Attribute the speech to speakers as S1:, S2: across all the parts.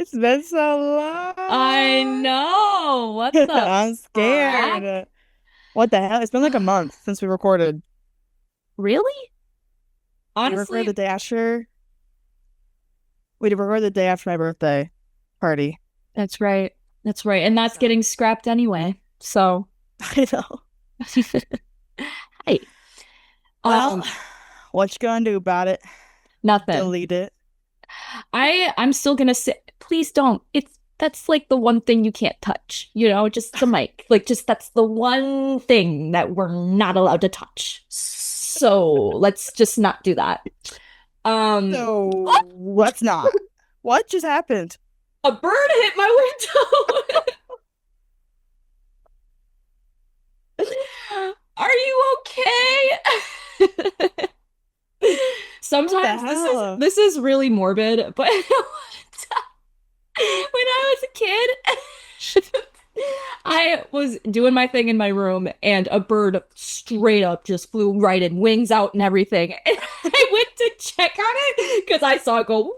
S1: It's been so
S2: I
S1: long.
S2: know. What the
S1: I'm
S2: heck?
S1: scared. What the hell? It's been like a month since we recorded.
S2: Really?
S1: We recorded
S2: Honestly,
S1: the day after. We did record the day after my birthday party.
S2: that's right. That's right. And that's
S1: So
S2: getting scrapped anyway. So,
S1: I know.
S2: hey,
S1: Well,
S2: um,
S1: what you gonna do about it?
S2: nothing.
S1: Delete it.
S2: I'm still gonna say, please don't. That's like the one thing you can't touch, just the mic. Like just that's the one thing that we're not allowed to touch. So let's just not do that. What?
S1: So let's not. What just happened?
S2: A bird hit my window. Are you okay?
S1: What the
S2: Sometimes this is
S1: hell?
S2: this is really morbid, but when I was a kid, I was doing my thing in my room and a bird straight up just flew right in, wings out and everything. And I went to check on it because I saw it go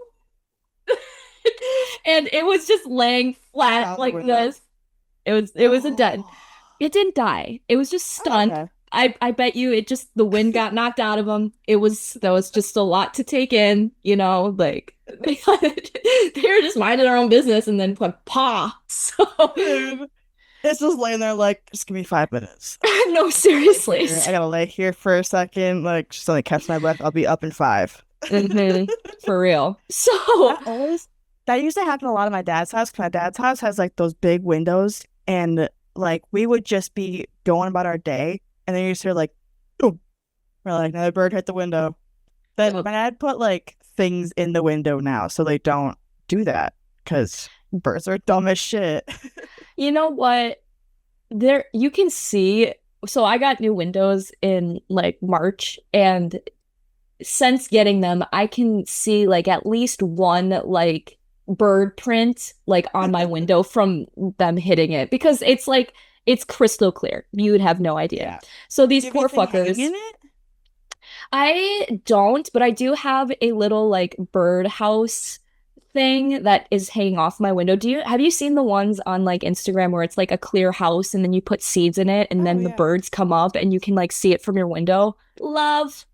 S2: and it was just laying flat
S1: Out the
S2: like
S1: window.
S2: this. It was a dead. It didn't die. It was just
S1: Oh,
S2: stunned.
S1: okay.
S2: I bet you it just the wind got knocked out of him. That was just a lot to take in, like they were just minding their own business and then went paw. So
S1: Dude, it's just laying there like, just give me 5 minutes.
S2: no,
S1: Lay
S2: seriously.
S1: here. I gotta lay here for a second, like just like catch my breath. I'll be up in five.
S2: Mhm. For real. So
S1: That always that used to happen a lot at my dad's house. 'Cause my dad's house has like those big windows, and like we would just be going about our day, and then you just hear like, boom. We're like, another bird hit the window. But
S2: uh,
S1: my dad put like things in the window now, so they don't do that because birds are dumb as shit.
S2: you know what? There you can see. So I got new windows in like March, and since getting them, I can see like at least one like bird print like on my window from them hitting it because it's crystal clear. You would have no idea.
S1: Yeah.
S2: So
S1: Do
S2: these
S1: you have
S2: poor
S1: anything hanging
S2: fuckers.
S1: in it?
S2: I don't, but I do have a little like birdhouse thing that is hanging off my window. Do you have you seen the ones on like Instagram where it's like a clear house and then you put seeds in it and
S1: Oh
S2: then the
S1: yeah.
S2: birds come up and you can like see it from your window? Love.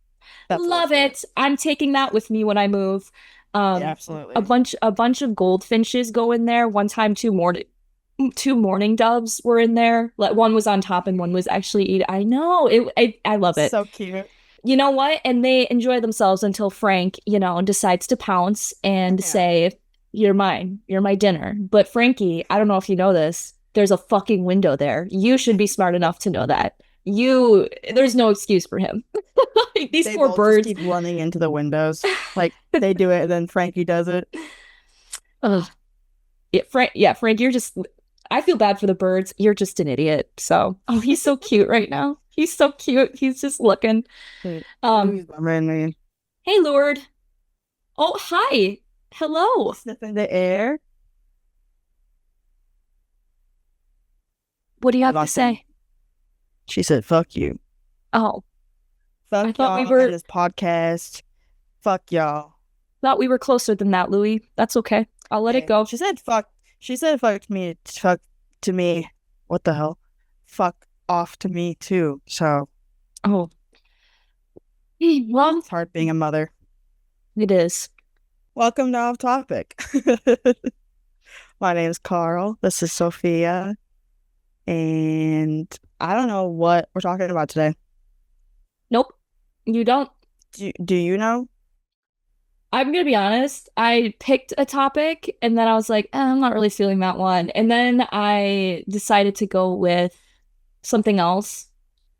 S1: That's so
S2: Love
S1: cute.
S2: it. I'm taking that with me when I move.
S1: Yeah,
S2: Um, a
S1: absolutely.
S2: bunch of goldfinches go in there. One time, two mourning doves were in there. Like one was on top and one was actually eat. I know it. I love it.
S1: So cute.
S2: You know what? And they enjoy themselves until Frank, decides to pounce and
S1: Yeah.
S2: say, "You're mine. You're my dinner." But Frankie, I don't know if you know this. There's a fucking window there. You should be smart enough to know that. There's no excuse for him. Like, these
S1: They
S2: poor
S1: both just
S2: birds.
S1: keep running into the windows. Like they do it, and then Frankie does it.
S2: Ugh. Frank, you're just. I feel bad for the birds. You're just an idiot. So, oh, he's so cute right now. He's so cute. He's just looking.
S1: Dude,
S2: Um,
S1: Louis bumming me.
S2: hey, Lord. Oh, hi. Hello.
S1: Sniff in the air.
S2: What do you
S1: I'm
S2: have to
S1: not saying.
S2: say?
S1: She said, "Fuck you.
S2: Oh, I
S1: Fuck
S2: thought we
S1: y'all and
S2: were
S1: this podcast. Fuck y'all."
S2: thought we were closer than that, Louis. That's okay. I'll let it
S1: Hey,
S2: go.
S1: she said, "Fuck." She said, "Fuck to me. Fuck to me." What the hell? Fuck off to me too. So
S2: Oh, well,
S1: it's hard being a mother.
S2: it is.
S1: Welcome to Off Topic. My name is Carl. This is Sophia. And I don't know what we're talking about today.
S2: Nope, you don't.
S1: Do you know?
S2: I'm gonna be honest. I picked a topic and then I was like, I'm not really feeling that one. And then I decided to go with something else,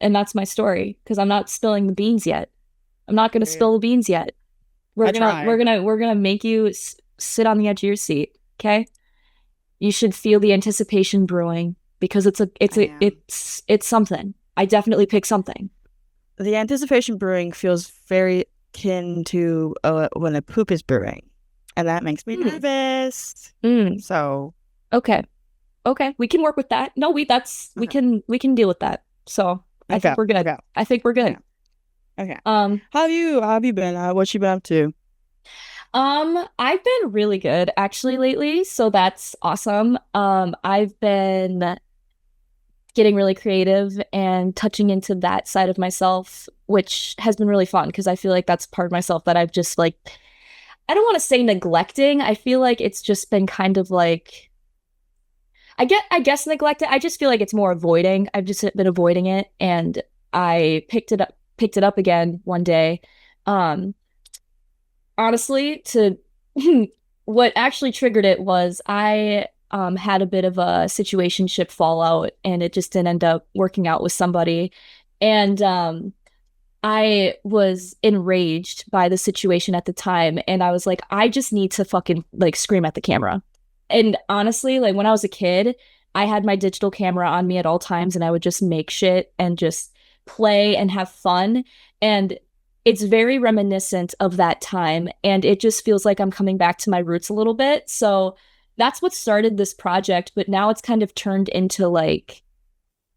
S2: and that's my story because I'm not spilling the beans yet. I'm not gonna
S1: Period.
S2: spill the beans yet. We're
S1: I
S2: gonna we're
S1: tried.
S2: gonna we're gonna make you sit on the edge of your seat. Okay? You should feel the anticipation brewing because
S1: I am.
S2: it's something. I definitely pick something.
S1: The anticipation brewing feels very akin to when a poop is brewing, and that makes me
S2: Hmm.
S1: nervous.
S2: Mm.
S1: So,
S2: Okay. Okay. We can work with that. No,
S1: okay,
S2: we can deal with that. So I
S1: okay,
S2: think we're good.
S1: okay,
S2: I think we're
S1: okay.
S2: good.
S1: Okay.
S2: Um,
S1: How have you been? What you been up to?
S2: I've been really good actually lately, so that's awesome. I've been getting really creative and touching into that side of myself, which has been really fun because I feel like that's part of myself that I've just like, I don't want to say neglecting. I feel like it's just been kind of like, I guess neglected. I just feel like it's more avoiding. I've just been avoiding it, and I picked it up again one day. Um, honestly, to what actually triggered it was I had a bit of a situationship fallout, and it just didn't end up working out with somebody. And I was enraged by the situation at the time, and I was like, I just need to fucking like scream at the camera. And honestly, like when I was a kid, I had my digital camera on me at all times, and I would just make shit and just play and have fun. And it's very reminiscent of that time, and it just feels like I'm coming back to my roots a little bit. So that's what started this project, but now it's kind of turned into like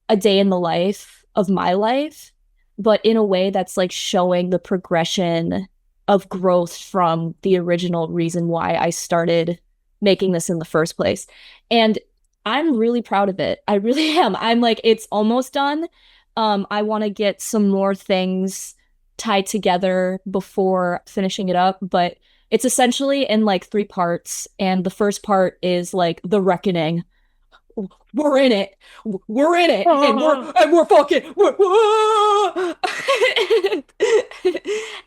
S2: a day in the life of my life, but in a way that's like showing the progression of growth from the original reason why I started making this in the first place. And I'm really proud of it. I really am. I'm like, it's almost done. I want to get some more things tied together before finishing it up, but it's essentially in like three parts. And the first part is like the reckoning. We're in it. We're in it. And we're fucking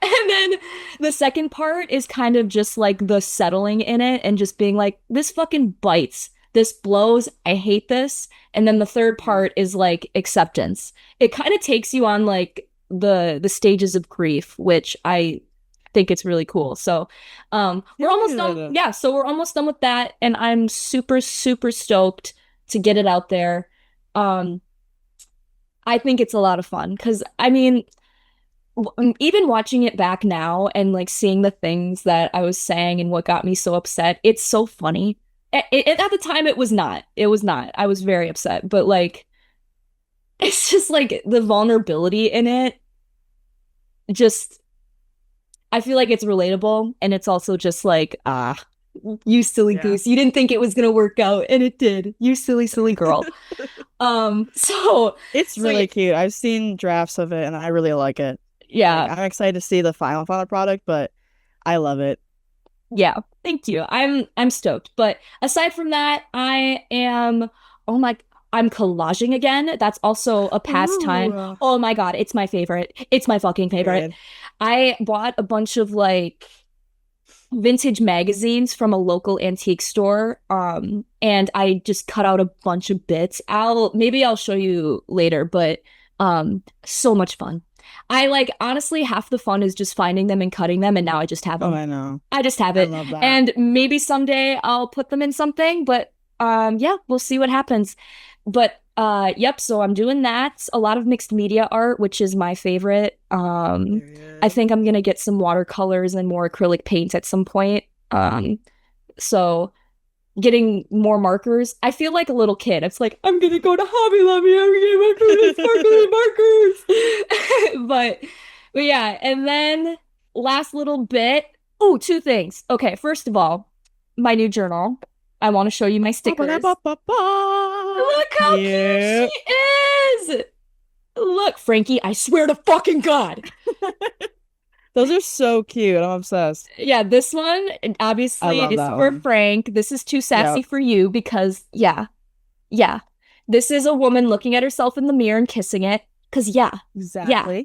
S2: and then the second part is kind of just like the settling in it and just being like, this fucking bites. This blows. I hate this. And then the third part is like acceptance. It kind of takes you on like the stages of grief, which I think it's really cool. So we're almost done. Yeah, so we're almost done with that. And I'm super, super stoked to get it out there. Um, I think it's a lot of fun because I mean, even watching it back now and like seeing the things that I was saying and what got me so upset, it's so funny. At the time, it was not. It was not. I was very upset, but like, it's just like the vulnerability in it. Just, I feel like it's relatable, and it's also just like, you silly goose. You didn't think it was gonna work out, and it did. You silly, silly girl. So
S1: It's really cute. I've seen drafts of it and I really like it.
S2: yeah.
S1: Like, I'm excited to see the final product, but I love it.
S2: Yeah, thank you. I'm stoked. But aside from that, I am oh my I'm collaging again. That's also a pastime.
S1: Ooh.
S2: Oh my God, it's my favorite. It's my fucking favorite.
S1: Good.
S2: I bought a bunch of like vintage magazines from a local antique store. And I just cut out a bunch of bits. I'll show you later, but so much fun. I like honestly half the fun is just finding them and cutting them, and now I just have them.
S1: Oh, I know.
S2: I just have
S1: I
S2: it.
S1: love that.
S2: And maybe someday I'll put them in something, but yeah, we'll see what happens. But yep, so I'm doing that. A lot of mixed media art, which is my favorite. I think I'm gonna get some watercolors and more acrylic paint at some point. So getting more markers. I feel like a little kid. It's like, I'm gonna go to Hobby Lobby, I'm gonna get sparkly markers. But yeah, and then last little bit. Oh, two things. Okay, first of all, my new journal. I want to show you my stickers. Look how cute she is! Look, Frankie, I swear to fucking God.
S1: Those are so cute. I'm obsessed.
S2: Yeah, this one obviously is for
S1: one.
S2: Frank. This is too sassy for you because yeah. This is a woman looking at herself in the mirror and kissing it. Cause yeah.
S1: Exactly.
S2: Yeah.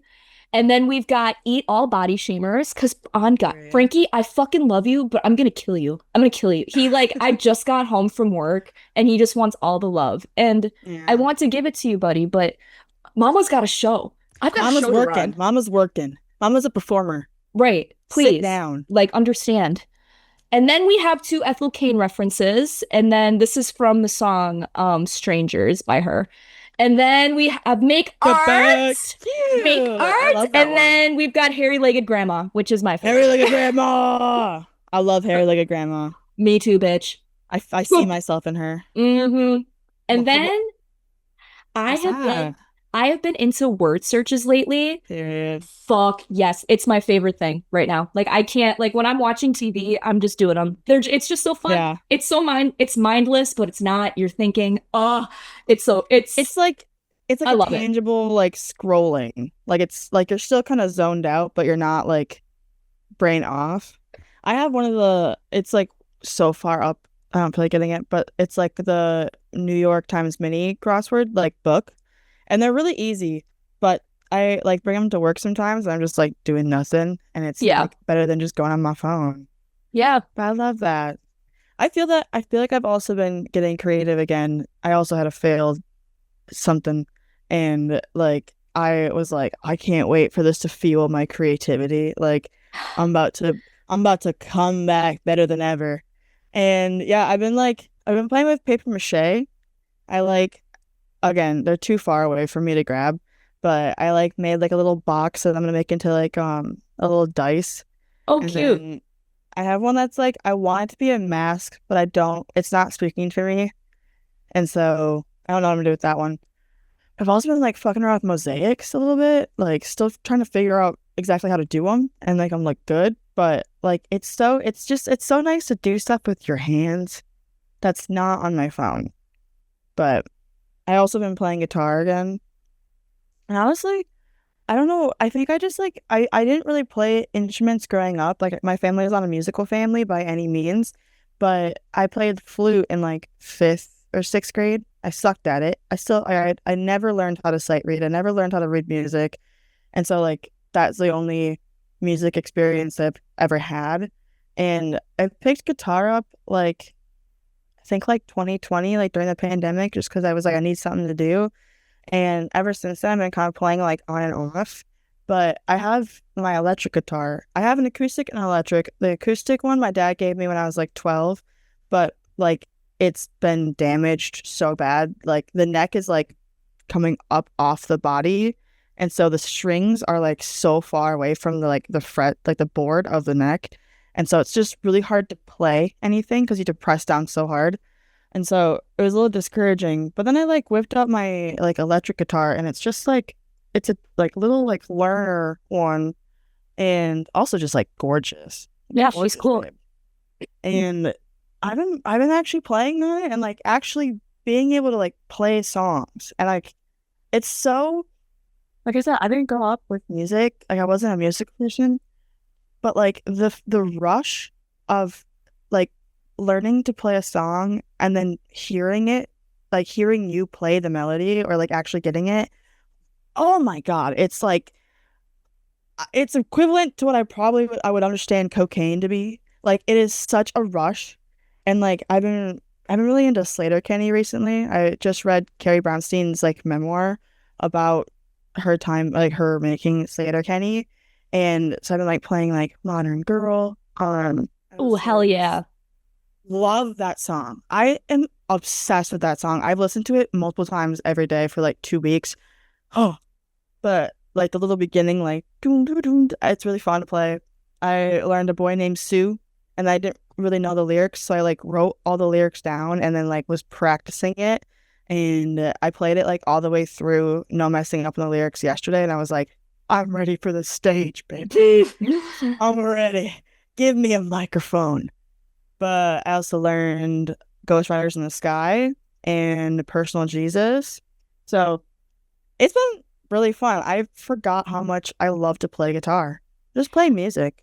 S2: And then we've got Eat All Body Shamers. Cause on God, Frankie, I fucking love you, but I'm gonna kill you. I'm gonna kill you. He like, I just got home from work and he just wants all the love. And I want to give it to you, buddy, but Mama's got a show. I've got
S1: Mama's working. Mama's working. Mama's a performer.
S2: Right. Please.
S1: Sit down.
S2: Like, understand. And then we have two Ethel Cain references. And then this is from the song Strangers by her. And then we have Make Art. Make Art. And then we've got Hairy-Legged Grandma, which is my favorite.
S1: Hairy-Legged Grandma. I love Hairy-Legged Grandma.
S2: Me too, bitch.
S1: I see myself in her.
S2: Mm-hmm. And then I I have been into word searches lately.
S1: Period.
S2: Fuck yes, it's my favorite thing right now. Like I can't like when I'm watching TV, I'm just doing them. It's just so fun.
S1: Yeah.
S2: It's mindless, but it's not. You're thinking, oh,
S1: It's like
S2: I
S1: a
S2: love it.
S1: tangible like scrolling. Like it's like you're still kind of zoned out, but you're not like brain off. I have one of the it's like so far up. I don't feel like getting it, but it's like the New York Times mini crossword like book. And they're really easy, but I like bring them to work sometimes and I'm just like doing nothing and it's
S2: Yeah.
S1: like better than just going on my phone.
S2: Yeah.
S1: But I love that. I feel like I've also been getting creative again. I also had a failed something and like I was like I can't wait for this to fuel my creativity. Like I'm about to I'm about to come back better than ever. And yeah, I've been playing with paper mache. I like again, they're too far away for me to grab, but I like made like a little box that I'm gonna make into like a little dice.
S2: Oh,
S1: And
S2: cute.
S1: then I have one that's like I want it to be a mask, but I don't it's not speaking to me. And so I don't know what I'm gonna do with that one. I've also been like fucking around with mosaics a little bit, like still trying to figure out exactly how to do them. And like I'm like good, but like it's so nice to do stuff with your hands that's not on my phone. But I also been playing guitar again. And honestly, I don't know. I think I just like I didn't really play instruments growing up. Like my family is not a musical family by any means, but I played flute in like fifth or sixth grade. I sucked at it. I never learned how to sight read. I never learned how to read music, and so like that's the only music experience I've ever had. And I picked guitar up like I think like 2020, like during the pandemic, just because I was like I need something to do. And ever since then, I've been kind of playing like on and off. But I have my electric guitar. I have an acoustic and an electric. The acoustic one my dad gave me when I was like 12, but like it's been damaged so bad. Like the neck is like coming up off the body. And so the strings are like so far away from the fret, like the board of the neck. And so it's just really hard to play anything because you have to press down so hard. And so it was a little discouraging. But then I like whipped up my like electric guitar and it's just like it's a like little like learner one and also just like gorgeous.
S2: Yeah, she's
S1: Gorgeous,
S2: cool.
S1: babe. And I've been actually playing that and like actually being able to like play songs. And like it's so like I said, I didn't grow up with music. Like I wasn't a music person, but like the rush of like learning to play a song and then hearing it, like hearing you play the melody or like actually getting it. Oh my God. It's like, it's equivalent to what I would understand cocaine to be. Like it is such a rush. And like I've been really into Sleater-Kinney recently. I just read Carrie Brownstein's like memoir about her time, like her making Sleater-Kinney. And so I've been like playing like Modern Girl.
S2: Oh, hell yeah.
S1: Love that song. I am obsessed with that song. I've listened to it multiple times every day for like 2 weeks. Oh, but like the little beginning, like doom, doom, doom, it's really fun to play. I learned a boy named Sue, and I didn't really know the lyrics, so I like wrote all the lyrics down and then like was practicing it. And I played it like all the way through, no messing up on the lyrics yesterday, and I was like, I'm ready for the stage, baby. I'm ready. Give me a microphone. But I also learned Ghost Riders in the Sky and Personal Jesus. So it's been really fun. I forgot how much I love to play guitar. Just play music.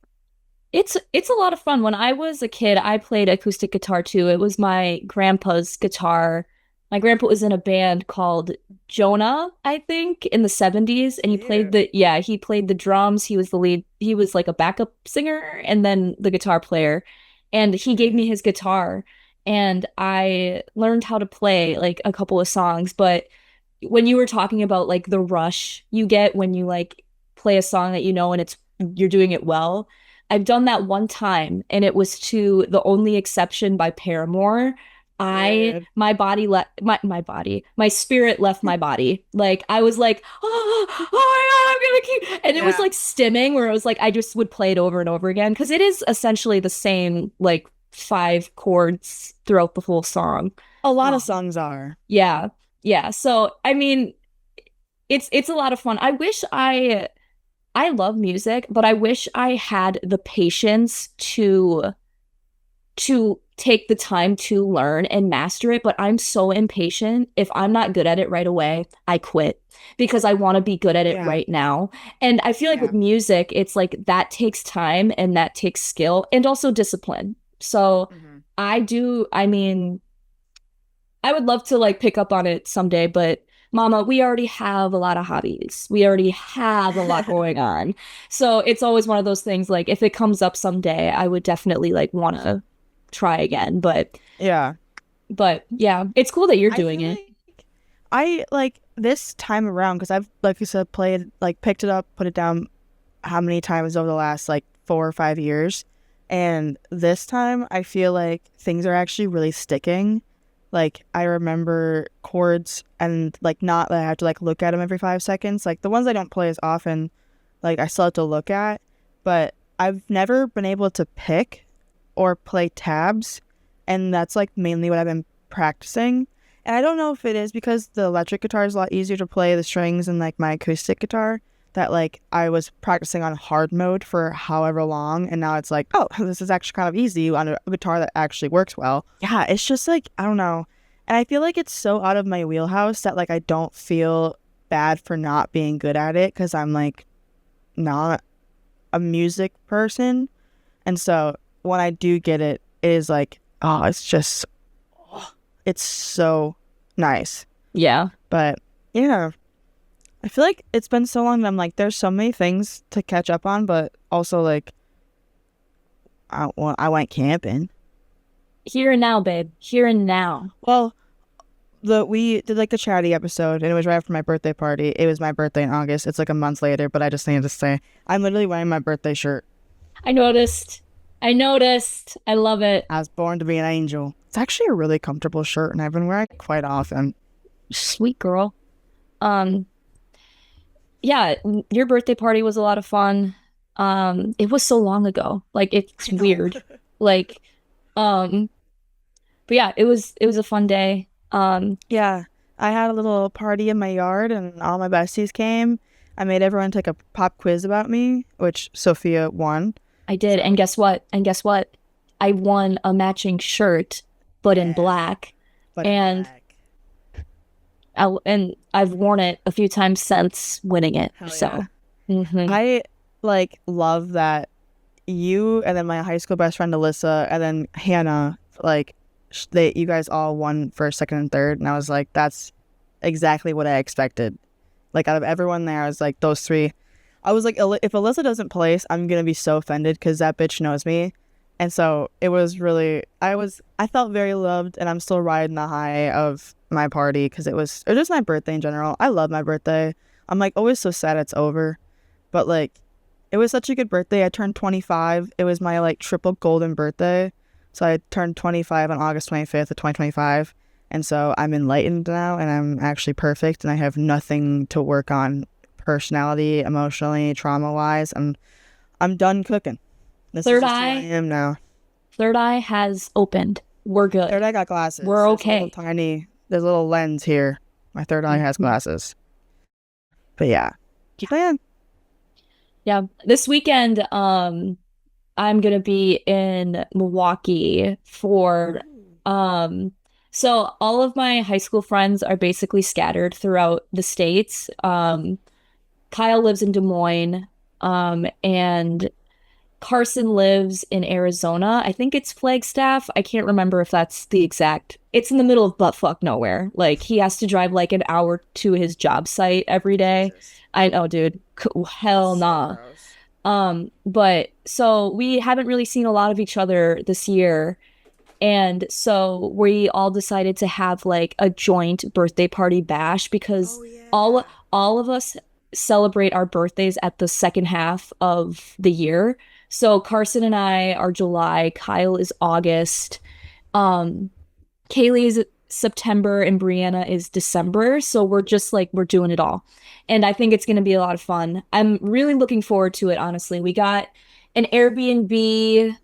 S2: It's a lot of fun. When I was a kid, I played acoustic guitar too. It was my grandpa's guitar. My grandpa was in a band called Jonah, I think, in the 70s, and he played the drums, he was the lead, he was like a backup singer and then the guitar player. And he gave me his guitar and I learned how to play like a couple of songs, but when you were talking about like the rush you get when you like play a song that you know and it's you're doing it well. I've done that one time and it was to The Only Exception by Paramore. I
S1: Good.
S2: my body left my body. My spirit left my body. Like I was like, oh my God, I'm gonna keep and it was
S1: Yeah.
S2: like stimming where I was like I just would play it over and over again because it is essentially the same like five chords throughout the whole song.
S1: A lot of
S2: Um,
S1: songs are.
S2: yeah. Yeah. So, I mean, it's a lot of fun. I love music, but I wish I had the patience to take the time to learn and master it, but I'm so impatient. If I'm not good at it right away, I quit because I want to be good at it
S1: Yeah.
S2: right now. And I feel like
S1: Yeah.
S2: with music, it's like that takes time and that takes skill and also discipline. So
S1: Hmm.
S2: I mean, I would love to like pick up on it someday, but Mama, we already have a lot of hobbies. We already have a lot going on. So it's always one of those things like if it comes up someday, I would definitely like want to try again.
S1: Yeah.
S2: But yeah, it's cool that you're
S1: I
S2: doing
S1: feel
S2: it.
S1: like I like this time around because I've, like you said, played, like picked it up, put it down how many times over the last like 4 or 5 years. And this time I feel like things are actually really sticking. Like I remember chords and like not that I have to like look at them every 5 seconds. Like the ones I don't play as often, like I still have to look at. But I've never been able to pick or play tabs. And that's like mainly what I've been practicing. And I don't know if it is because the electric guitar is a lot easier to play the strings than like my acoustic guitar, that like I was practicing on hard mode for however long, and now it's like, oh, this is actually kind of easy on a guitar that actually works well. Yeah, it's just like, I don't know. And I feel like it's so out of my wheelhouse that like I don't feel bad for not being good at it because I'm like not a music person. And so when I do get it, it is like, oh, it's just, it's so nice.
S2: Yeah.
S1: But yeah, I feel like it's been so long that I'm like, there's so many things to catch up on, but also like, I went camping.
S2: Here and now, babe. Here and now.
S1: Well, we did like the chatty episode, and it was right after my birthday party. It was my birthday in August. It's like a month later, but I just needed to say I'm literally wearing my birthday shirt.
S2: I noticed. I noticed. I love it.
S1: I was born to be an angel. It's actually a really comfortable shirt, and I've been wearing it quite often.
S2: Sweet girl. Um, yeah, your birthday party was a lot of fun. It was so long ago. Like it's
S1: I know.
S2: weird. Like, um, but yeah, it was a fun day.
S1: Yeah, I had a little party in my yard, and all my besties came. I made everyone take a pop quiz about me, which Sophia won.
S2: I did, and
S1: So
S2: guess what? And guess what? I won a matching shirt, but in
S1: yeah,
S2: black,
S1: but in
S2: and
S1: black.
S2: and I've worn it a few times since winning it.
S1: Hell yeah.
S2: So, mhm.
S1: I like love that you and then my high school best friend Alyssa and then Hannah, like they, you guys all won first, second, and third, and I was like, that's exactly what I expected. Like out of everyone there, I was like, those three. I was like, if Alyssa doesn't place, I'm gonna be so offended because that bitch knows me. And so it was really, I felt very loved, and I'm still riding the high of my party because it was just my birthday in general. I love my birthday. I'm like always so sad it's over, but like it was such a good birthday. I turned 25. It was my like triple golden birthday. So I turned 25 on August 25th of 2025. And so I'm enlightened now, and I'm actually perfect, and I have nothing to work on personality, emotionally, trauma wise. I'm done cooking. This is
S2: Third
S1: just who I
S2: eye,
S1: am now.
S2: third eye has opened. We're
S1: Third
S2: good.
S1: eye got glasses.
S2: We're
S1: There's a little
S2: okay.
S1: tiny, there's a little lens here. My third eye has
S2: Mhm.
S1: glasses. But yeah, keep playing.
S2: Yeah, this weekend, I'm gonna be in Milwaukee for um so all of my high school friends are basically scattered throughout the states. Kyle lives in Des Moines, and Carson lives in Arizona. I think it's Flagstaff. I can't remember if that's the exact. It's in the middle of buttfuck nowhere. Like he has to drive like an hour to his job site every day.
S1: Jesus.
S2: I know, dude. Hell
S1: So
S2: nah.
S1: gross.
S2: But so we haven't really seen a lot of each other this year. And so we all decided to have like a joint birthday party bash because
S1: Oh yeah.
S2: all of us celebrate our birthdays at the second half of the year. So Carson and I are July, Kyle is August, um, Kaylee is September, and Brianna is December. So we're just like we're doing it all. And I think it's gonna be a lot of fun. I'm really looking forward to it, honestly. We got an Airbnb,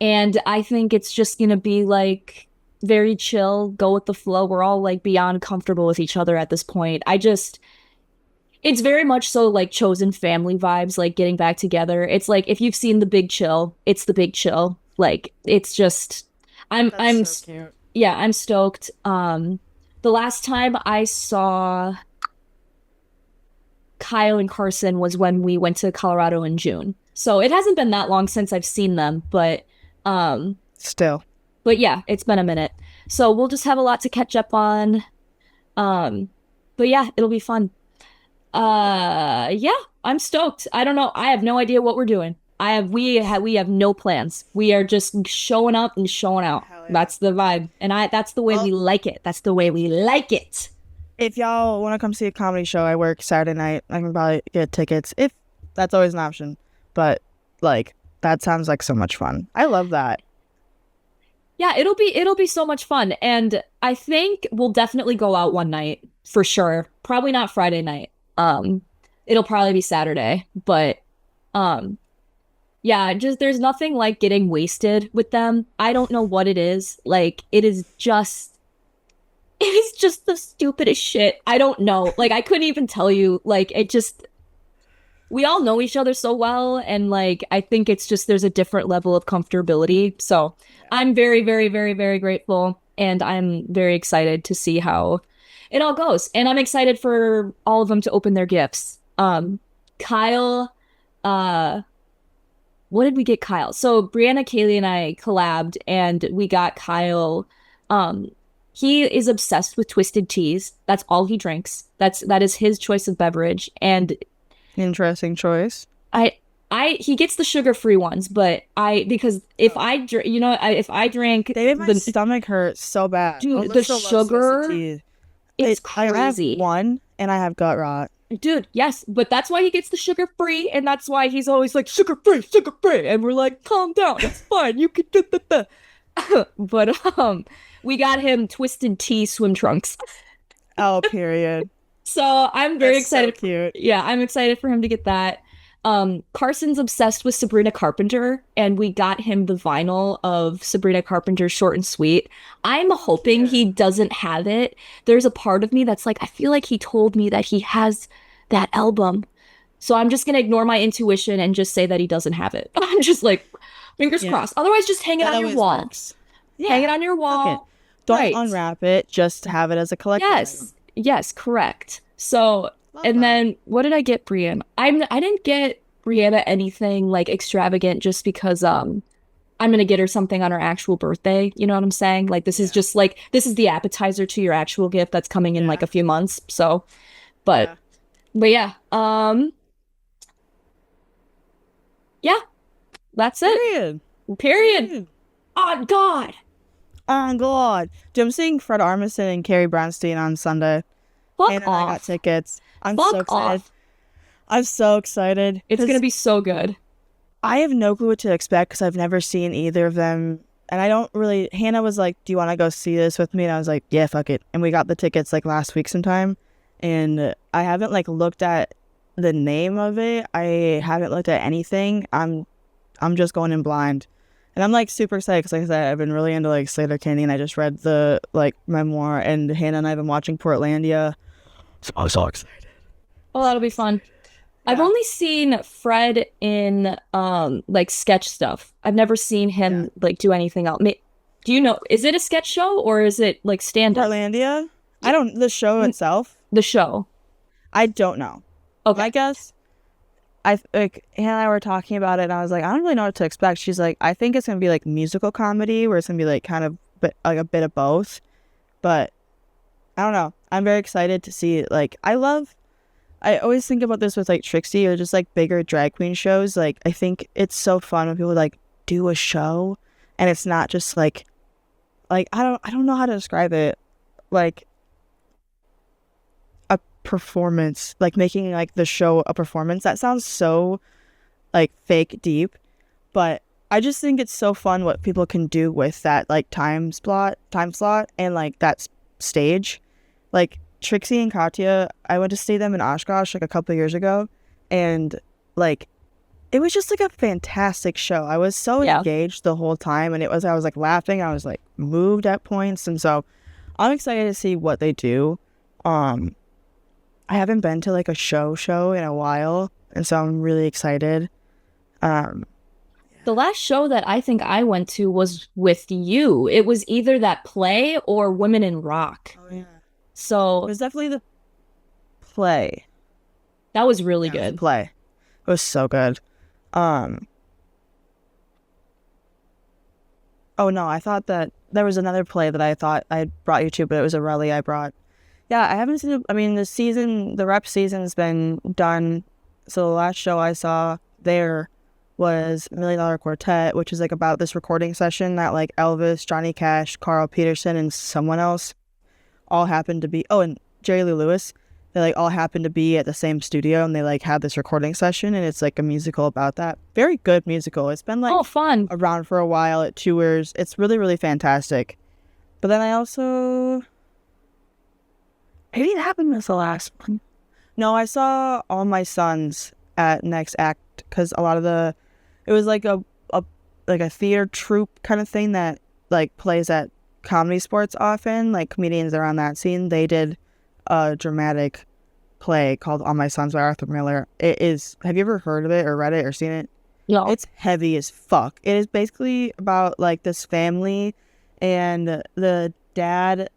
S2: and I think it's just gonna be like very chill, go with the flow. We're all like beyond comfortable with each other at this point. It's very much so like chosen family vibes, like getting back together. It's like if you've seen The Big Chill, it's The Big Chill. Like it's just I'm
S1: So cute.
S2: yeah, I'm stoked. The last time I saw Kyle and Carson was when we went to Colorado in June. So it hasn't been that long since I've seen them, um
S1: Still.
S2: but yeah, it's been a minute. So we'll just have a lot to catch up on. But yeah, it'll be fun. Yeah, I'm stoked. I don't know. I have no idea what we're doing. We have no plans. We are just showing up and showing out.
S1: Hell yeah.
S2: That's the vibe. And that's the way
S1: Well-
S2: we like it. That's the way we like it.
S1: If y'all want to come see a comedy show, I work Saturday night. I can probably get tickets if that's always an option. But like that sounds like so much fun. I love that.
S2: Yeah, it'll be so much fun. And I think we'll definitely go out one night for sure. Probably not Friday night. It'll probably be Saturday, but yeah, just there's nothing like getting wasted with them. I don't know what it is. Like it is just the stupidest shit. I don't know. Like I couldn't even tell you. Like it just we all know each other so well, and like I think it's just there's a different level of comfortability. So I'm very, very, very, very grateful, and I'm very excited to see how it all goes. And I'm excited for all of them to open their gifts. Kyle, what did we get Kyle? So Brianna, Kaylee, and I collabed, and we got Kyle. He is obsessed with twisted teas. That's all he drinks. That is his choice of beverage, and
S1: Interesting choice.
S2: he gets the sugar-free ones, but because if I if I drink
S1: They made my stomach hurt so bad.
S2: Dude,
S1: Alyssa
S2: the
S1: loves
S2: sugar,
S1: twisted tea.
S2: it's
S1: I have
S2: crazy.
S1: one, and I have gut rot.
S2: Dude, yes, but that's why he gets the sugar-free, and that's why he's always like sugar-free, sugar-free, and we're like, calm down, it's fine, you can do that. But we got him twisted tea swim trunks.
S1: Oh, period.
S2: So I'm very
S1: That's
S2: excited.
S1: So cute.
S2: Yeah, I'm excited for him to get that. Carson's obsessed with Sabrina Carpenter, and we got him the vinyl of Sabrina Carpenter's Short and Sweet. I'm hoping he doesn't have it. There's a part of me that's like, I feel like he told me that he has that album. So I'm just gonna ignore my intuition and just say that he doesn't have it. I'm just like, fingers crossed. Otherwise, just hang it
S1: That
S2: on your
S1: always
S2: wall.
S1: works.
S2: Hang it on your wall.
S1: Okay. Don't
S2: Right.
S1: unwrap it. Just have it as a collection.
S2: Yes. Yes, correct. So and then what did I get Brianna? I didn't get Brianna anything like extravagant just because I'm gonna get her something on her actual birthday. You know what I'm saying? Like this is just like this is the appetizer to your actual gift that's coming in like a few months. So but yeah. Yeah. That's it. Period. Oh God.
S1: Oh God. Dude, I'm seeing Fred Armisen and Carrie Brownstein on Sunday.
S2: Fuck
S1: And I got
S2: off.
S1: tickets. I'm
S2: Fuck
S1: so excited.
S2: off.
S1: I'm so excited.
S2: It's
S1: 'cause
S2: gonna be so good.
S1: I have no clue what to expect because I've never seen either of them. And I don't really. Hannah was like, "Do you want to go see this with me?" And I was like, "Yeah, fuck it." And we got the tickets like last week sometime. And I haven't like looked at the name of it. I haven't looked at anything. I'm just going in blind. And I'm like super excited because like I said, I've been really into like Sleater Kinney, and I just read the like memoir. And Hannah and I have been watching Portlandia. So I'm so excited.
S2: Oh, that'll be fun. I've only seen Fred in like sketch stuff. I've never seen him like do anything else. Do you know, is it a sketch show or is it like stand-up?
S1: Portlandia? I don't. The show itself.
S2: The show.
S1: I don't know.
S2: Okay.
S1: I guess Hannah and I were talking about it, and I was like, I don't really know what to expect. She's like, I think it's gonna be like musical comedy, where it's gonna be like kind of like a bit of both. But I don't know. I'm very excited to see it. Like, I always think about this with like Trixie or just like bigger drag queen shows. Like, I think it's so fun when people like do a show, and it's not just like I don't know how to describe it. Like a performance, like making like the show a performance. That sounds so like fake deep, but I just think it's so fun what people can do with that like time slot and like that stage. Like Trixie and Katya, I went to see them in Oshkosh like a couple years ago, and like it was just like a fantastic show. I was so
S2: Yeah.
S1: engaged the whole time, and I was like laughing, I was like moved at points, and so I'm excited to see what they do. Um, I haven't been to like a show in a while, and so I'm really excited. Um,
S2: The last show that I think I went to was with you. It was either that play or Women in Rock.
S1: oh yeah, it
S2: So
S1: was definitely the play.
S2: that was really
S1: Yeah, it was the
S2: good.
S1: play. It was so good. Um, oh no, I thought that there was another play that I thought I brought you to, but it was a rally I brought. Yeah, I haven't seen. I mean, the rep season's been done. So the last show I saw there was Million Dollar Quartet, which is like about this recording session that like Elvis, Johnny Cash, Carl Peterson, and someone else all happened to be. Oh, and Jerry Lee Lewis. They like all happened to be at the same studio, and they like had this recording session, and it's like a musical about that. Very good musical. It's been like
S2: Oh, fun.
S1: around for a while. It tours. It's really really fantastic. But then I also maybe that one was the last one. No, I saw All My Sons at Next Act because a lot of it was like a like a theater troupe kind of thing that like plays at Comedy Sports often. Like comedians that are on that scene, they did a dramatic play called All My Sons by Arthur Miller. It is. Have you ever heard of it or read it or seen it?
S2: No.
S1: It's heavy as fuck. It is basically about like this family, and the dad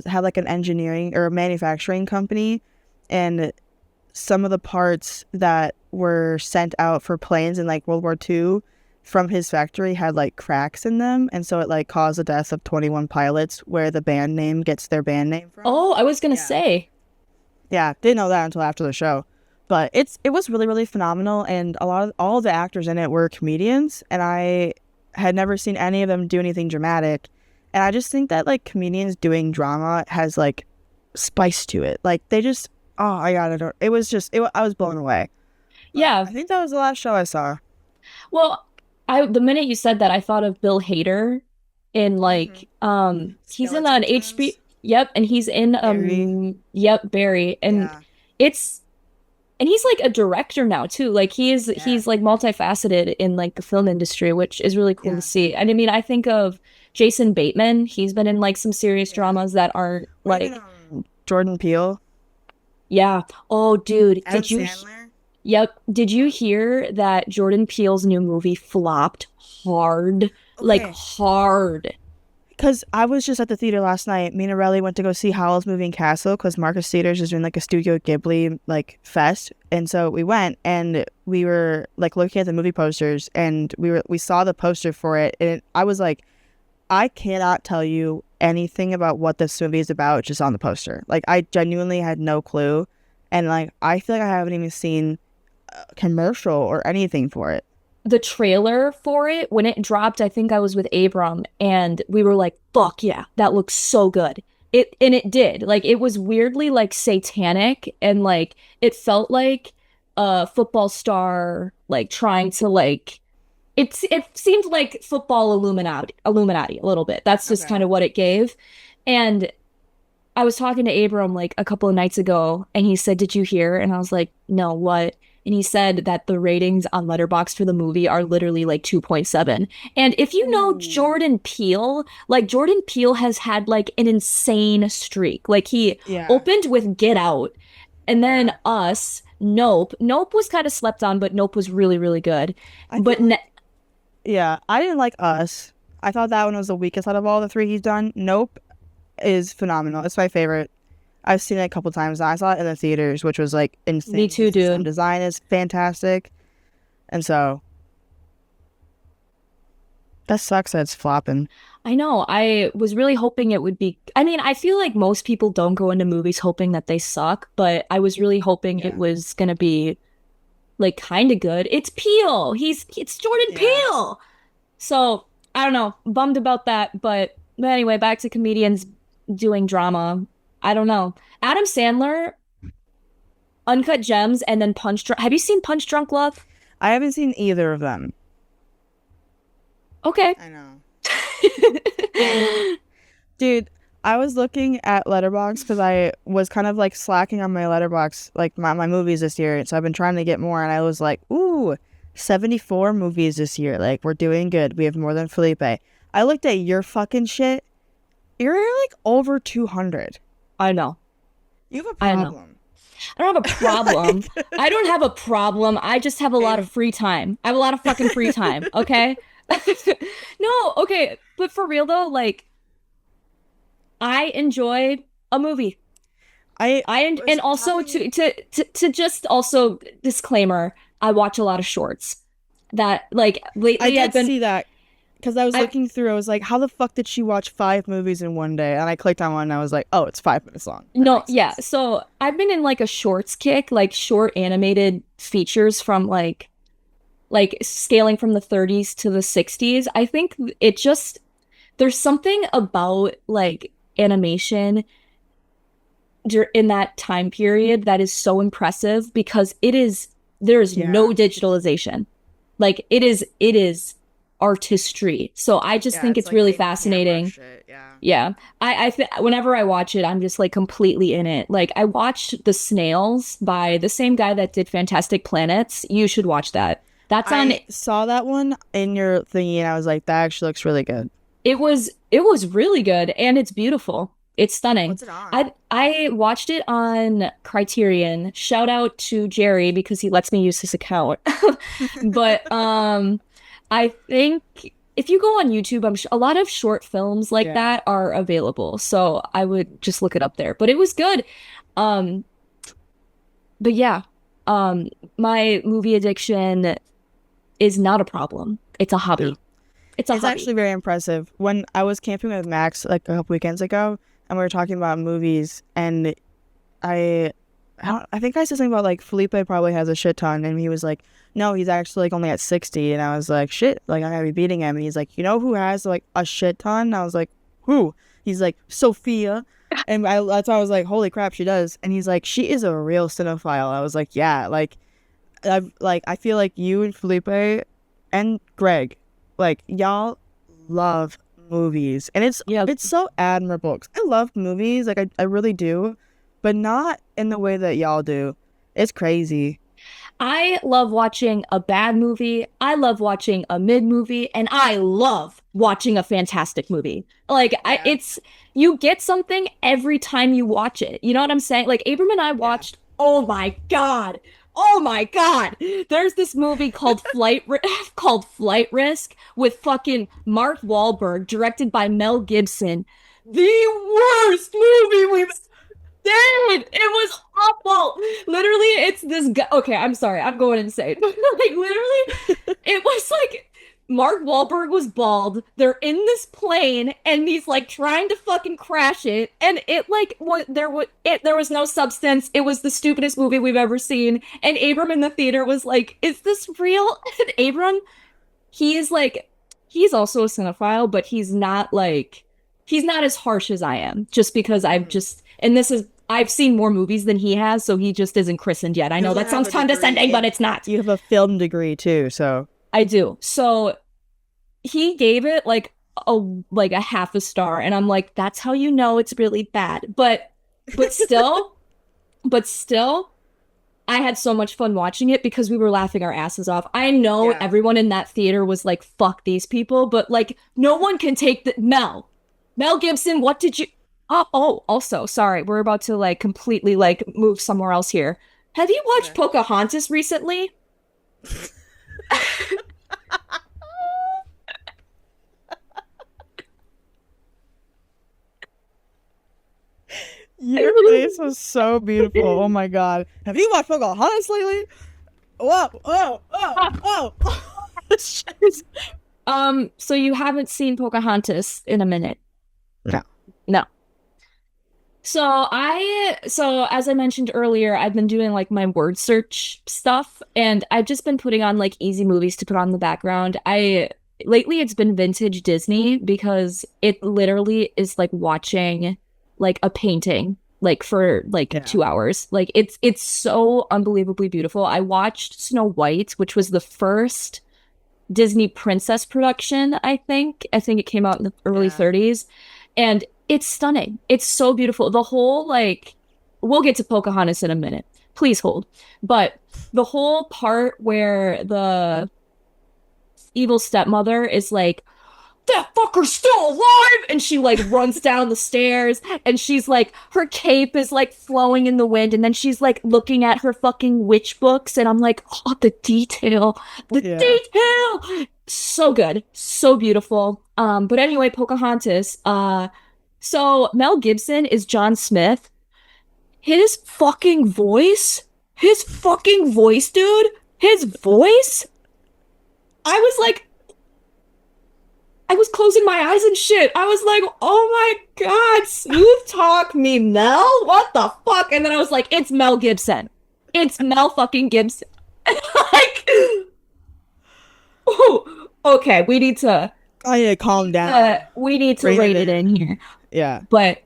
S1: had like an engineering or a manufacturing company, and some of the parts that were sent out for planes in like World War II from his factory had like cracks in them, and so it like caused the death of 21 pilots, where the band name gets their band name from.
S2: Oh, I was gonna
S1: Yeah.
S2: say.
S1: Yeah, didn't know that until after the show. But it was really really phenomenal, and all of the actors in it were comedians, and I had never seen any of them do anything dramatic. And I just think that like comedians doing drama has like spice to it. Like they just oh my god, it was just I was blown away. But
S2: Yeah.
S1: I think that was the last show I saw.
S2: Well, the minute you said that, I thought of Bill Hader in like he's in an
S1: Skeleton
S2: HB.
S1: Twins?
S2: Yep, and he's in
S1: Barry.
S2: yep, Barry. And
S1: Yeah.
S2: it's and he's like a director now too. Like
S1: Yeah.
S2: he's like multifaceted in like the film industry, which is really cool
S1: Yeah.
S2: to see. And I mean, I think of Jason Bateman. He's been in like some serious
S1: Yeah.
S2: dramas that aren't
S1: What even,
S2: like
S1: Jordan Peele?
S2: yeah. Oh, dude,
S1: Adam
S2: did you
S1: Sandler?
S2: Yep. Did you hear that Jordan Peele's new movie flopped hard? Like
S1: Okay.
S2: hard.
S1: Because I was just at the theater last night. Me and Aurelie went to go see Howl's Moving Castle because Marcus Theaters is doing like a Studio Ghibli like fest, and so we went and we were like looking at the movie posters, and we saw the poster for it, and I was like, I cannot tell you anything about what this movie is about just on the poster. Like I genuinely had no clue, and like I feel like I haven't even seen a commercial or anything for it.
S2: The trailer for it, when it dropped, I think I was with Abram and we were like, fuck yeah, that looks so good. It did. Like it was weirdly like satanic and like it felt like a football star like trying to like it seemed like football Illuminati a little bit. That's just
S1: Okay.
S2: kind of what it gave. And I was talking to Abram like a couple of nights ago, and he said, "Did you hear?" And I was like, "No, what?" And he said that the ratings on Letterboxd for the movie are literally like 2.7. And if you know
S1: Ooh.
S2: Jordan Peele, like Jordan Peele has had like an insane streak. Like he
S1: Yeah.
S2: opened with Get Out, and then
S1: Yeah.
S2: Us, Nope. Nope was kind of slept on, but Nope was really, really good.
S1: I
S2: But
S1: feel yeah, I didn't like Us. I thought that one was the weakest out of all the three he's done. Nope is phenomenal. It's my favorite. I've seen it a couple times. I saw it in the theaters, which was like insane.
S2: Me too,
S1: The sound
S2: dude.
S1: design is fantastic, and so that sucks that it's flopping.
S2: I know. I was really hoping it would be. I mean, I feel like most people don't go into movies hoping that they suck, but I was really hoping it
S1: Yeah.
S2: was gonna be like kind of good. It's Peele. It's Jordan
S1: Yeah.
S2: Peele. So I don't know. Bummed about that, but anyway, back to comedians doing drama. I don't know. Adam Sandler, Uncut Gems, and then Punch Drunk. Have you seen Punch Drunk Love?
S1: I haven't seen either of them.
S2: Okay.
S1: I know. Dude, I was looking at Letterbox because I was kind of like slacking on my Letterbox, like my movies this year. So I've been trying to get more, and I was like, ooh, 74 movies this year. Like, we're doing good. We have more than Felipe. I looked at your fucking shit. You're like over 200.
S2: I know.
S1: You have a
S2: I know.
S1: problem.
S2: I don't have a problem. I don't have a problem. I just have a lot of free time. I have a lot of fucking free time. Okay. No. Okay. But for real though, like, I enjoy a movie. And also to just also disclaimer, I watch a lot of shorts. That like lately
S1: I did see that because I was looking through. I was like, how the fuck did she watch 5 movies in one day? And I clicked on one and I was like, oh, it's 5 minutes long.
S2: No, yeah. So I've been in like a shorts kick, like short animated features from like scaling from the 30s to the 60s. I think it just there's something about like animation in that time period that is so impressive because there's no digitalization. Like it is artistry. So I just think it's like really fascinating. Yeah. Whenever I watch it, I'm just like completely in it. Like I watched The Snails by the same guy that did Fantastic Planets. You should watch that.
S1: I saw that one in your thingy and I was like, that actually looks really good.
S2: It was really good and it's beautiful. It's stunning.
S1: What's it on?
S2: I watched it on Criterion. Shout out to Jerry because he lets me use his account. But I think if you go on YouTube, a lot of short films like that are available. So I would just look it up there. But it was good. But yeah, my movie addiction is not a problem. It's a hobby. It's
S1: actually very impressive. When I was camping with Max like a couple weekends ago, and we were talking about movies, and I think I said something about like Felipe probably has a shit ton, and he was like, no, he's actually like only at 60, and I was like, shit, like I'm gonna be beating him, and he's like, you know who has like a shit ton? And I was like, who? He's like, Sophia, and that's why I was like, holy crap, she does, and he's like, she is a real cinephile. I was like, yeah, like I feel like you and Felipe and Greg, like y'all love movies, and it's so admirable. I love movies, like I really do, but not in the way that y'all do. It's crazy.
S2: I love watching a bad movie. I love watching a mid movie, and I love watching a fantastic movie. Like you get something every time you watch it. You know what I'm saying? Like Abram and I watched. Oh my god. Oh my god! There's this movie called Flight Risk with fucking Mark Wahlberg, directed by Mel Gibson. The worst movie we've did. It was awful. Literally, it's this guy. Okay, I'm sorry, I'm going insane. Like literally, it was like Mark Wahlberg was bald. They're in this plane, and he's like trying to fucking crash it, and it like there was no substance. It was the stupidest movie we've ever seen. And Abram in the theater was like, "Is this real?" And Abram, he's also a cinephile, but he's not as harsh as I am. Just because I've seen more movies than he has, so he just isn't christened yet. I know that sounds condescending, but it's not.
S1: You have a film degree too, so.
S2: I do. So he gave it like a half a star, and I'm like, that's how you know it's really bad. But still, I had so much fun watching it because we were laughing our asses off. I know everyone in that theater was like, fuck these people, but like no one can take the Mel Gibson, what did you also, sorry, we're about to like completely like move somewhere else here. Have you watched Pocahontas recently?
S1: Your face was so beautiful. Oh my god. Have you watched Pocahontas lately? Whoa.
S2: So you haven't seen Pocahontas in a minute? No. So as I mentioned earlier, I've been doing like my word search stuff, and I've just been putting on like easy movies to put on the background. Lately it's been vintage Disney because it literally is like watching like a painting like for like 2 hours. Like it's so unbelievably beautiful. I watched Snow White, which was the first Disney princess production, I think. I think it came out in the early 30s. And it's stunning. It's so beautiful. The whole like we'll get to Pocahontas in a minute. Please hold. But the whole part where the evil stepmother is like, that fucker's still alive, and she like runs down the stairs, and she's like, her cape is like flowing in the wind, and then she's like looking at her fucking witch books, and I'm like, oh, the detail, so good, so beautiful. But anyway, Pocahontas. So Mel Gibson is John Smith. His fucking voice, dude, his voice. I was like, I was closing my eyes and shit. I was like, oh my God, smooth talk me, Mel? What the fuck? And then I was like, it's Mel Gibson. It's Mel fucking Gibson. Like, oh, okay, we need to.
S1: Oh yeah, calm down.
S2: We need to rate it in here.
S1: Yeah.
S2: But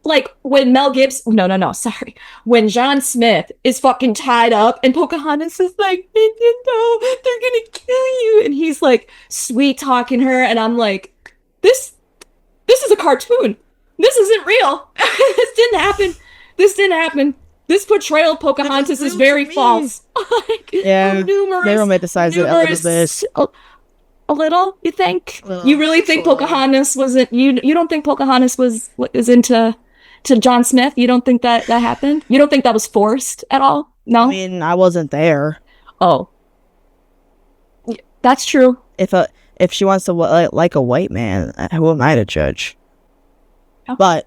S2: like when Mel Gibson, no, sorry. When John Smith is fucking tied up and Pocahontas is like, no, they're gonna kill you. And he's like sweet talking her. And I'm like, this is a cartoon. This isn't real. This didn't happen. This portrayal of Pocahontas is very false. Like,
S1: yeah, they romanticized it a little bit.
S2: A little, you think? You really think Pocahontas wasn't? You don't think Pocahontas was into John Smith? You don't think that happened? You don't think that was forced at all? No.
S1: I mean, I wasn't there.
S2: Oh, that's true.
S1: If she wants to like a white man, who am I to judge? Oh. But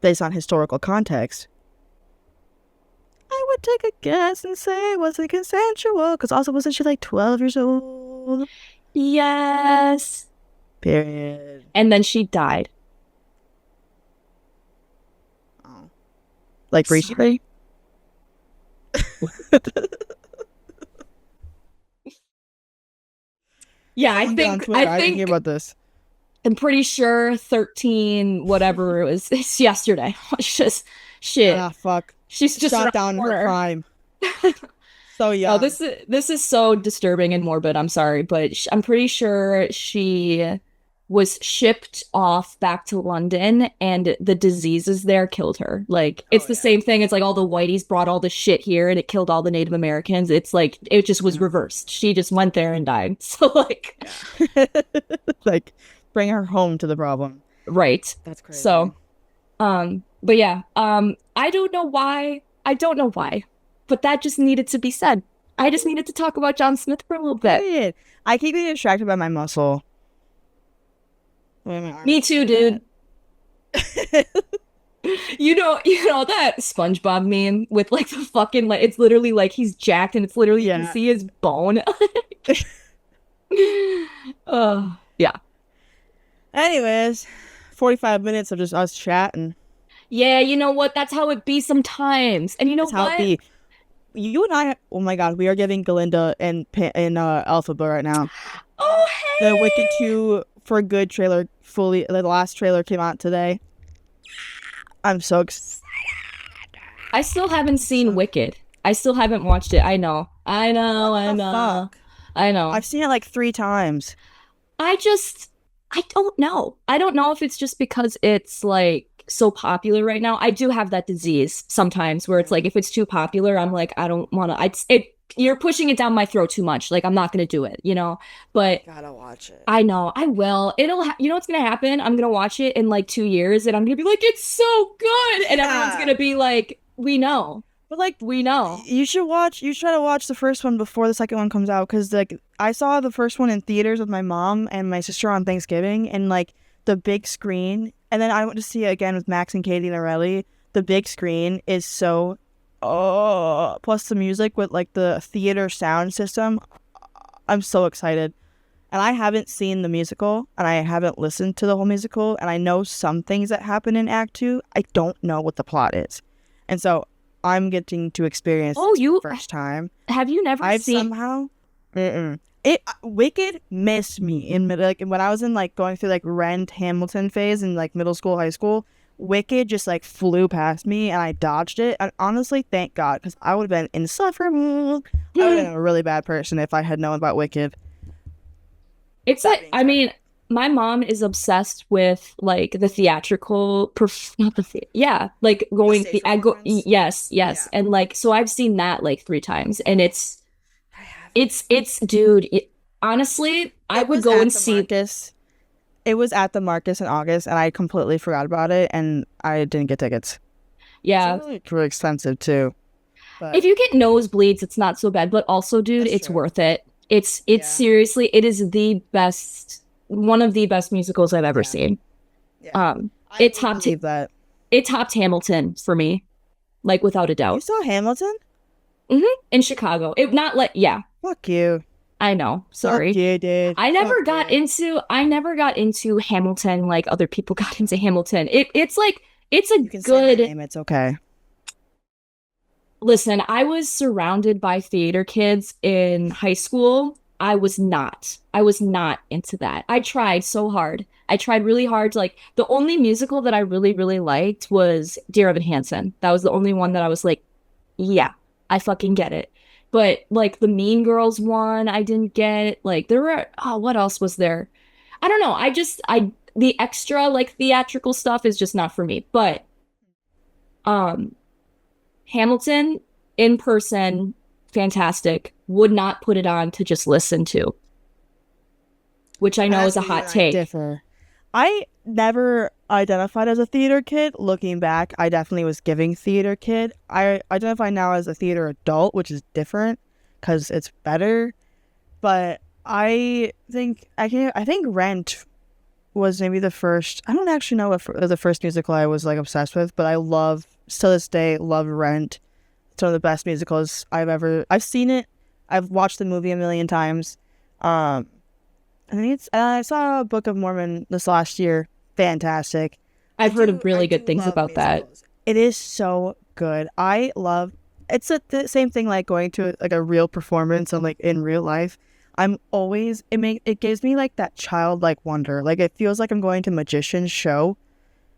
S1: based on historical context, I would take a guess and say it wasn't consensual. Because also, wasn't she like 12 years old?
S2: Yes.
S1: Period.
S2: And then she died.
S1: Oh. Like recently?
S2: Yeah, I think
S1: I didn't hear about this.
S2: I'm pretty sure 13 whatever it was. It's yesterday. It's just shit.
S1: Ah, fuck.
S2: She's just
S1: shot down her crime. So yeah.
S2: Oh, this is so disturbing and morbid. I'm sorry, but I'm pretty sure she was shipped off back to London, and the diseases there killed her. Like it's the same thing. It's like all the whiteys brought all the shit here, and it killed all the Native Americans. It's like it just was reversed. She just went there and died. So like,
S1: like bring her home to the problem.
S2: Right.
S1: That's crazy.
S2: So, but yeah, I don't know why. But that just needed to be said. I just needed to talk about John Smith for a little bit.
S1: I keep getting distracted by my muscle.
S2: Me too, dude. you know that SpongeBob meme with like the fucking like it's literally like he's jacked and it's literally you can see his bone. Yeah.
S1: Anyways, 45 minutes of just us chatting.
S2: Yeah, you know what? That's how it be sometimes. And you know what?
S1: How it be. You and I, oh my God, we are giving Glinda in Alphabet right now.
S2: Oh, hey!
S1: The Wicked 2 for Good trailer the last trailer came out today. I'm so excited.
S2: I still haven't seen Wicked. I still haven't watched it. I know.
S1: I know. I've seen it like 3 times.
S2: I don't know. I don't know if it's just because it's like so popular right now. I do have that disease sometimes where it's like if it's too popular, I'm like I don't want to. You're pushing it down my throat too much. Like I'm not gonna do it, you know. But
S1: gotta watch it.
S2: I know I will. You know what's gonna happen? I'm gonna watch it in like 2 years, and I'm gonna be like, it's so good, and everyone's gonna be like, we know. But like we know.
S1: You should try to watch the first one before the second one comes out, because like I saw the first one in theaters with my mom and my sister on Thanksgiving, and like the big screen. And then I went to see it again with Max and Katie and Arelli. The big screen is so... plus the music with, like, the theater sound system. I'm so excited. And I haven't seen the musical, and I haven't listened to the whole musical, and I know some things that happen in Act 2. I don't know what the plot is. And so I'm getting to experience this for the first time.
S2: Have you never seen...
S1: somehow... Wicked missed me in like when I was in like going through like Rent Hamilton phase in like middle school, high school. Wicked just like flew past me and I dodged it. And honestly, thank God, because I would have been insufferable. I would have been a really bad person if I had known about Wicked.
S2: It's like, I mean, my mom is obsessed with like the theatrical not yeah, like going
S1: stage
S2: I go
S1: performance?
S2: yes, yes.
S1: Yeah.
S2: And like so I've seen that like 3 times and
S1: I haven't.
S2: it's dude, honestly, I
S1: It
S2: would
S1: was
S2: go
S1: at
S2: and
S1: the
S2: see
S1: Marcus. It was at the Marcus in August, and I completely forgot about it, and I didn't get tickets. It's
S2: yeah.
S1: really expensive too,
S2: If
S1: but
S2: you get nosebleeds, it's not so bad, but also dude,
S1: that's
S2: it's
S1: true.
S2: worth it. It's
S1: Yeah,
S2: seriously, it is the best one of the best musicals I've ever
S1: yeah,
S2: seen.
S1: yeah.
S2: Um
S1: I
S2: it
S1: would
S2: topped
S1: believe that.
S2: it topped Hamilton for me, like without a
S1: You
S2: doubt.
S1: saw Hamilton?
S2: In Chicago. It not like yeah,
S1: Fuck you.
S2: I know.
S1: Fuck
S2: Sorry.
S1: you, dude. Fuck you.
S2: I never got into Hamilton like other people got into Hamilton. It's like it's a
S1: You can say my
S2: good
S1: name. It's okay.
S2: listen. I was surrounded by theater kids in high school. I was not. I was not into that. I tried so hard. I tried really hard to like the only musical that I really, really liked was Dear Evan Hansen. That was the only one that I was like, yeah, I fucking get it. But like the Mean Girls one, I didn't get. Like there were what else was there? I don't know. I the extra like theatrical stuff is just not for me. But um Hamilton in person, fantastic. Would not put it on to just listen to, which I know
S1: That's
S2: is a
S1: where you
S2: hot
S1: and I
S2: take.
S1: differ. I never identified as a theater kid. Looking back, I definitely was giving theater kid. I identify now as a theater adult, which is different because it's better. But I think Rent was maybe the first. I don't actually know if it was the first musical I was like obsessed with, but I love still this day love Rent. It's one of the best musicals I've seen it. I've watched the movie a million times. Um, I think it's. I saw Book of Mormon this last year. Fantastic.
S2: I've heard of
S1: I
S2: really good
S1: do
S2: things
S1: love
S2: about that.
S1: musicals. It is so good. I love. It's the same thing like going to like a real performance and like in real life. I'm always it gives me like that childlike wonder. Like it feels like I'm going to a magician's show,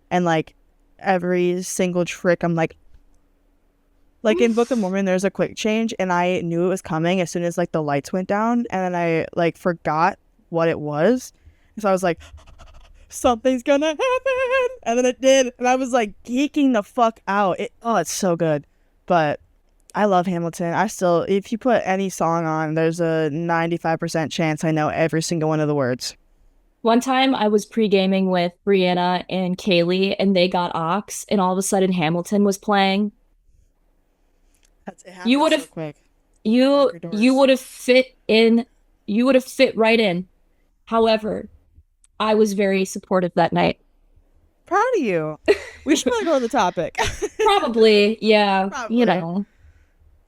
S1: and like every single trick, I'm like in Book of Mormon, there's a quick change, and I knew it was coming as soon as like the lights went down, and then I like forgot what it was, so I was like, something's gonna happen, and then it did, and I was like geeking the fuck out. It's so good, but I love Hamilton. I still, if you put any song on, there's a 95% chance I know every single one of the words.
S2: One time I was pre-gaming with Brianna and Kaylee and they got Ox and all of a sudden Hamilton was playing.
S1: It
S2: You would
S1: happens so
S2: have
S1: quick. Lock
S2: you
S1: your
S2: you
S1: doors.
S2: would have fit in you would have fit right in. However, I was very supportive that night.
S1: Proud of you. We should probably go to the topic.
S2: Probably, yeah, you
S1: Probably.
S2: know,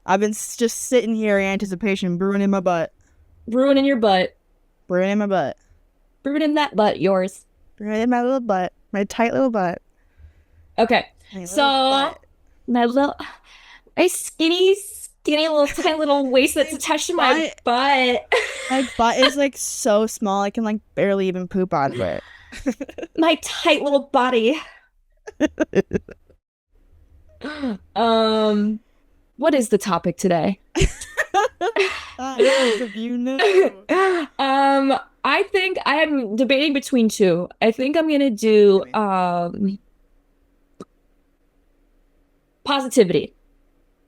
S1: I've been just sitting here in anticipation, brewing in my butt.
S2: ruining your butt,
S1: Brewing in my butt.
S2: ruining that butt yours.
S1: Brewing in my little butt. My tight little butt.
S2: Okay,
S1: My little
S2: so
S1: butt.
S2: my little, my skinny little tiny little waist that's
S1: My
S2: attached to my
S1: butt.
S2: butt.
S1: My butt is like so small I can like barely even poop out of it.
S2: My tight little body. Um, what is the topic today?
S1: If you know.
S2: I think I am debating between two. I think I'm gonna do positivity.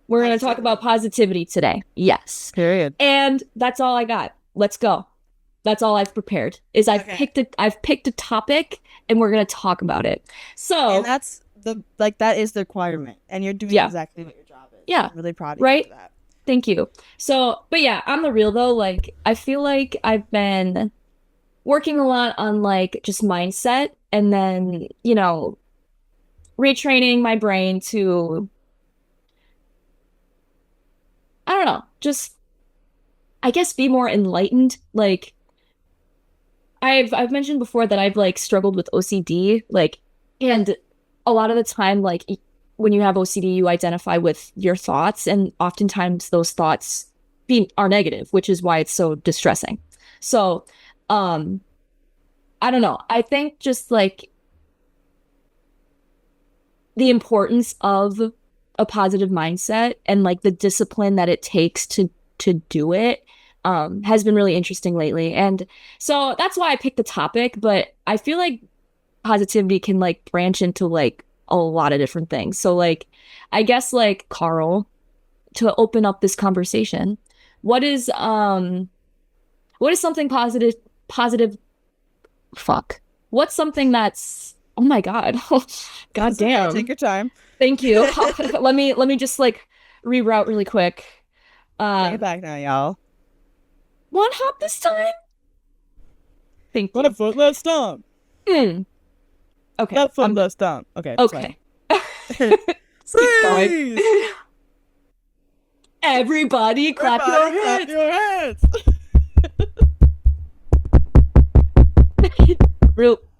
S2: We're gonna talk about positivity today. Yes.
S1: Period.
S2: And that's all I got. Let's go. That's all I've prepared. Is
S1: Okay.
S2: I've picked a topic and we're gonna talk about it. So
S1: And that's that is the requirement. And you're doing
S2: yeah,
S1: exactly what your job is.
S2: yeah,
S1: I'm really proud of you
S2: right?
S1: for that.
S2: Thank you. So, but yeah, on the real though, like I feel like I've been working a lot on like just mindset and then, retraining my brain to I don't know, just I guess be more enlightened. Like I've mentioned before that I've like struggled with OCD, like and a lot of the time like when you have OCD you identify with your thoughts and oftentimes those thoughts are negative, which is why it's so distressing. So, um I don't know. I think just like the importance of a positive mindset and like the discipline that it takes to do it has been really interesting lately. And so that's why I picked the topic, but I feel like positivity can like branch into like a lot of different things. So like I guess like Carl, to open up this conversation, what is something positive fuck. What's something that's oh my god. God damn.
S1: Take your time.
S2: Thank you. Let me just like reroute really quick.
S1: Bring it back now, y'all.
S2: One hop this time. Thank you.
S1: What a foot, let's stomp.
S2: Mm. Okay.
S1: That foot, let's stomp. Okay.
S2: Okay.
S1: Keep
S2: going. Everybody clap your hands.
S1: Clap your hands.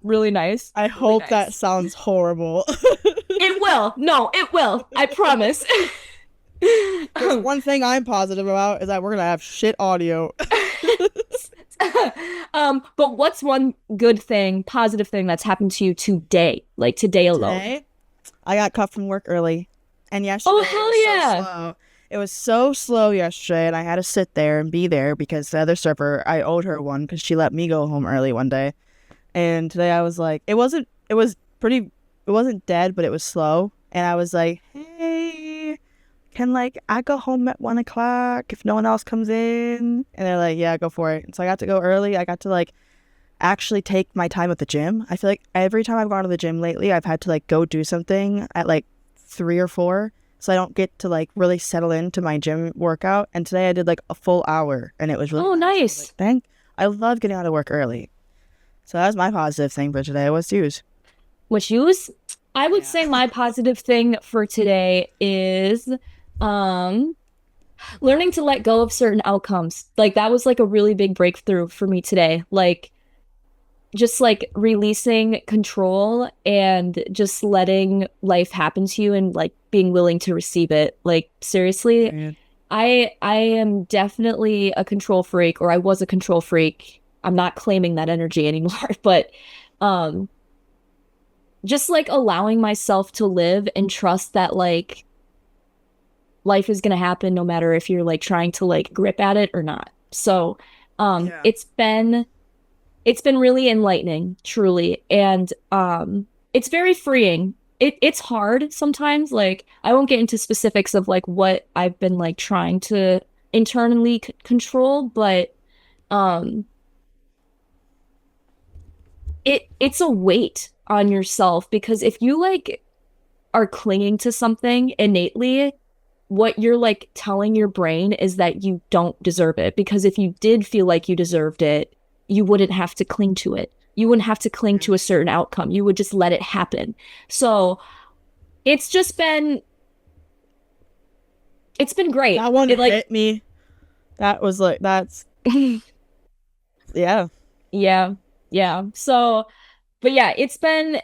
S2: Really nice.
S1: I hope that sounds horrible.
S2: It will. No, it will. I promise.
S1: One thing I'm positive about is that we're gonna have shit audio.
S2: But what's one good thing, positive thing that's happened to you today? Like today alone?
S1: Today, I got cut from work early, and yesterday.
S2: Oh hell yeah!
S1: It was so slow yesterday, and I had to sit there and be there because the other server, I owed her one because she let me go home early one day. And today I was like, it wasn't dead, but it was slow. And I was like, hey, can like I go home at 1 o'clock if no one else comes in? And they're like, yeah, go for it. And so I got to go early. I got to like actually take my time at the gym. I feel like every time I've gone to the gym lately, I've had to like go do something at like 3 or 4. So I don't get to like really settle into my gym workout. And today I did like a full hour and it was really
S2: nice.
S1: I love getting out of work early. So that was my positive thing for today. What's yours?
S2: What's yours? I would say my positive thing for today is learning to let go of certain outcomes. Like that was like a really big breakthrough for me today. Like just like releasing control and just letting life happen to you and like being willing to receive it. Like seriously,
S1: Man.
S2: I am definitely a control freak, or I was a control freak. I'm not claiming that energy anymore, but just like allowing myself to live and trust that like life is going to happen no matter if you're like trying to like grip at it or not. So it's been really enlightening, truly. And it's very freeing. It's hard sometimes. Like I won't get into specifics of like what I've been like trying to internally control, but it's a weight on yourself, because if you like are clinging to something innately, what you're like telling your brain is that you don't deserve it. Because if you did feel like you deserved it, you wouldn't have to cling to it. You wouldn't have to cling to a certain outcome. You would just let it happen. So it's great.
S1: That one hit me. That was like, that's yeah.
S2: Yeah. So, but yeah, it's been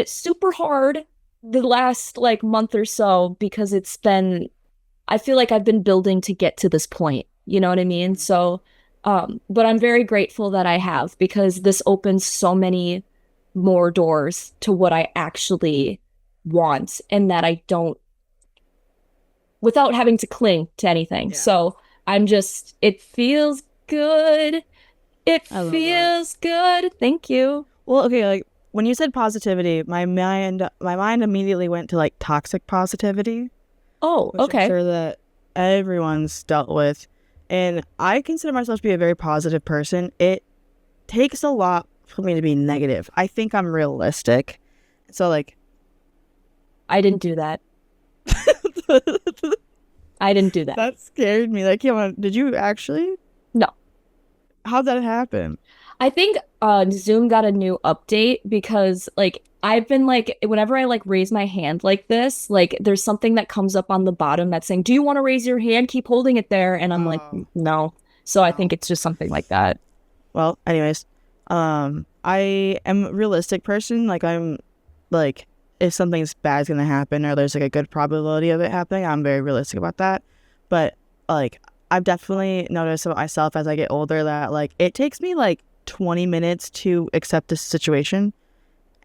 S2: super hard the last like month or so, because I feel like I've been building to get to this point. You know what I mean? So, but I'm very grateful that I have, because this opens so many more doors to what I actually want, and that I don't, without having to cling to anything. Yeah. So it feels good. It feels good. Thank you.
S1: Well, okay, like when you said positivity, my mind immediately went to like toxic positivity.
S2: Oh, okay.
S1: I'm sure that everyone's dealt with. And I consider myself to be a very positive person. It takes a lot for me to be negative. I think I'm realistic. So like
S2: I didn't do that. I didn't do that.
S1: That scared me. Like, did you actually?
S2: No.
S1: How'd that happen?
S2: I think Zoom got a new update, because like I've been like, whenever I like raise my hand like this, like there's something that comes up on the bottom that's saying, do you want to raise your hand? Keep holding it there. And I'm like, no. So I think it's just something like that.
S1: Well, anyways, I am a realistic person. Like I'm like, if something's bad is going to happen, or there's like a good probability of it happening, I'm very realistic about that. But like, I've definitely noticed about myself as I get older that like it takes me like 20 minutes to accept this situation,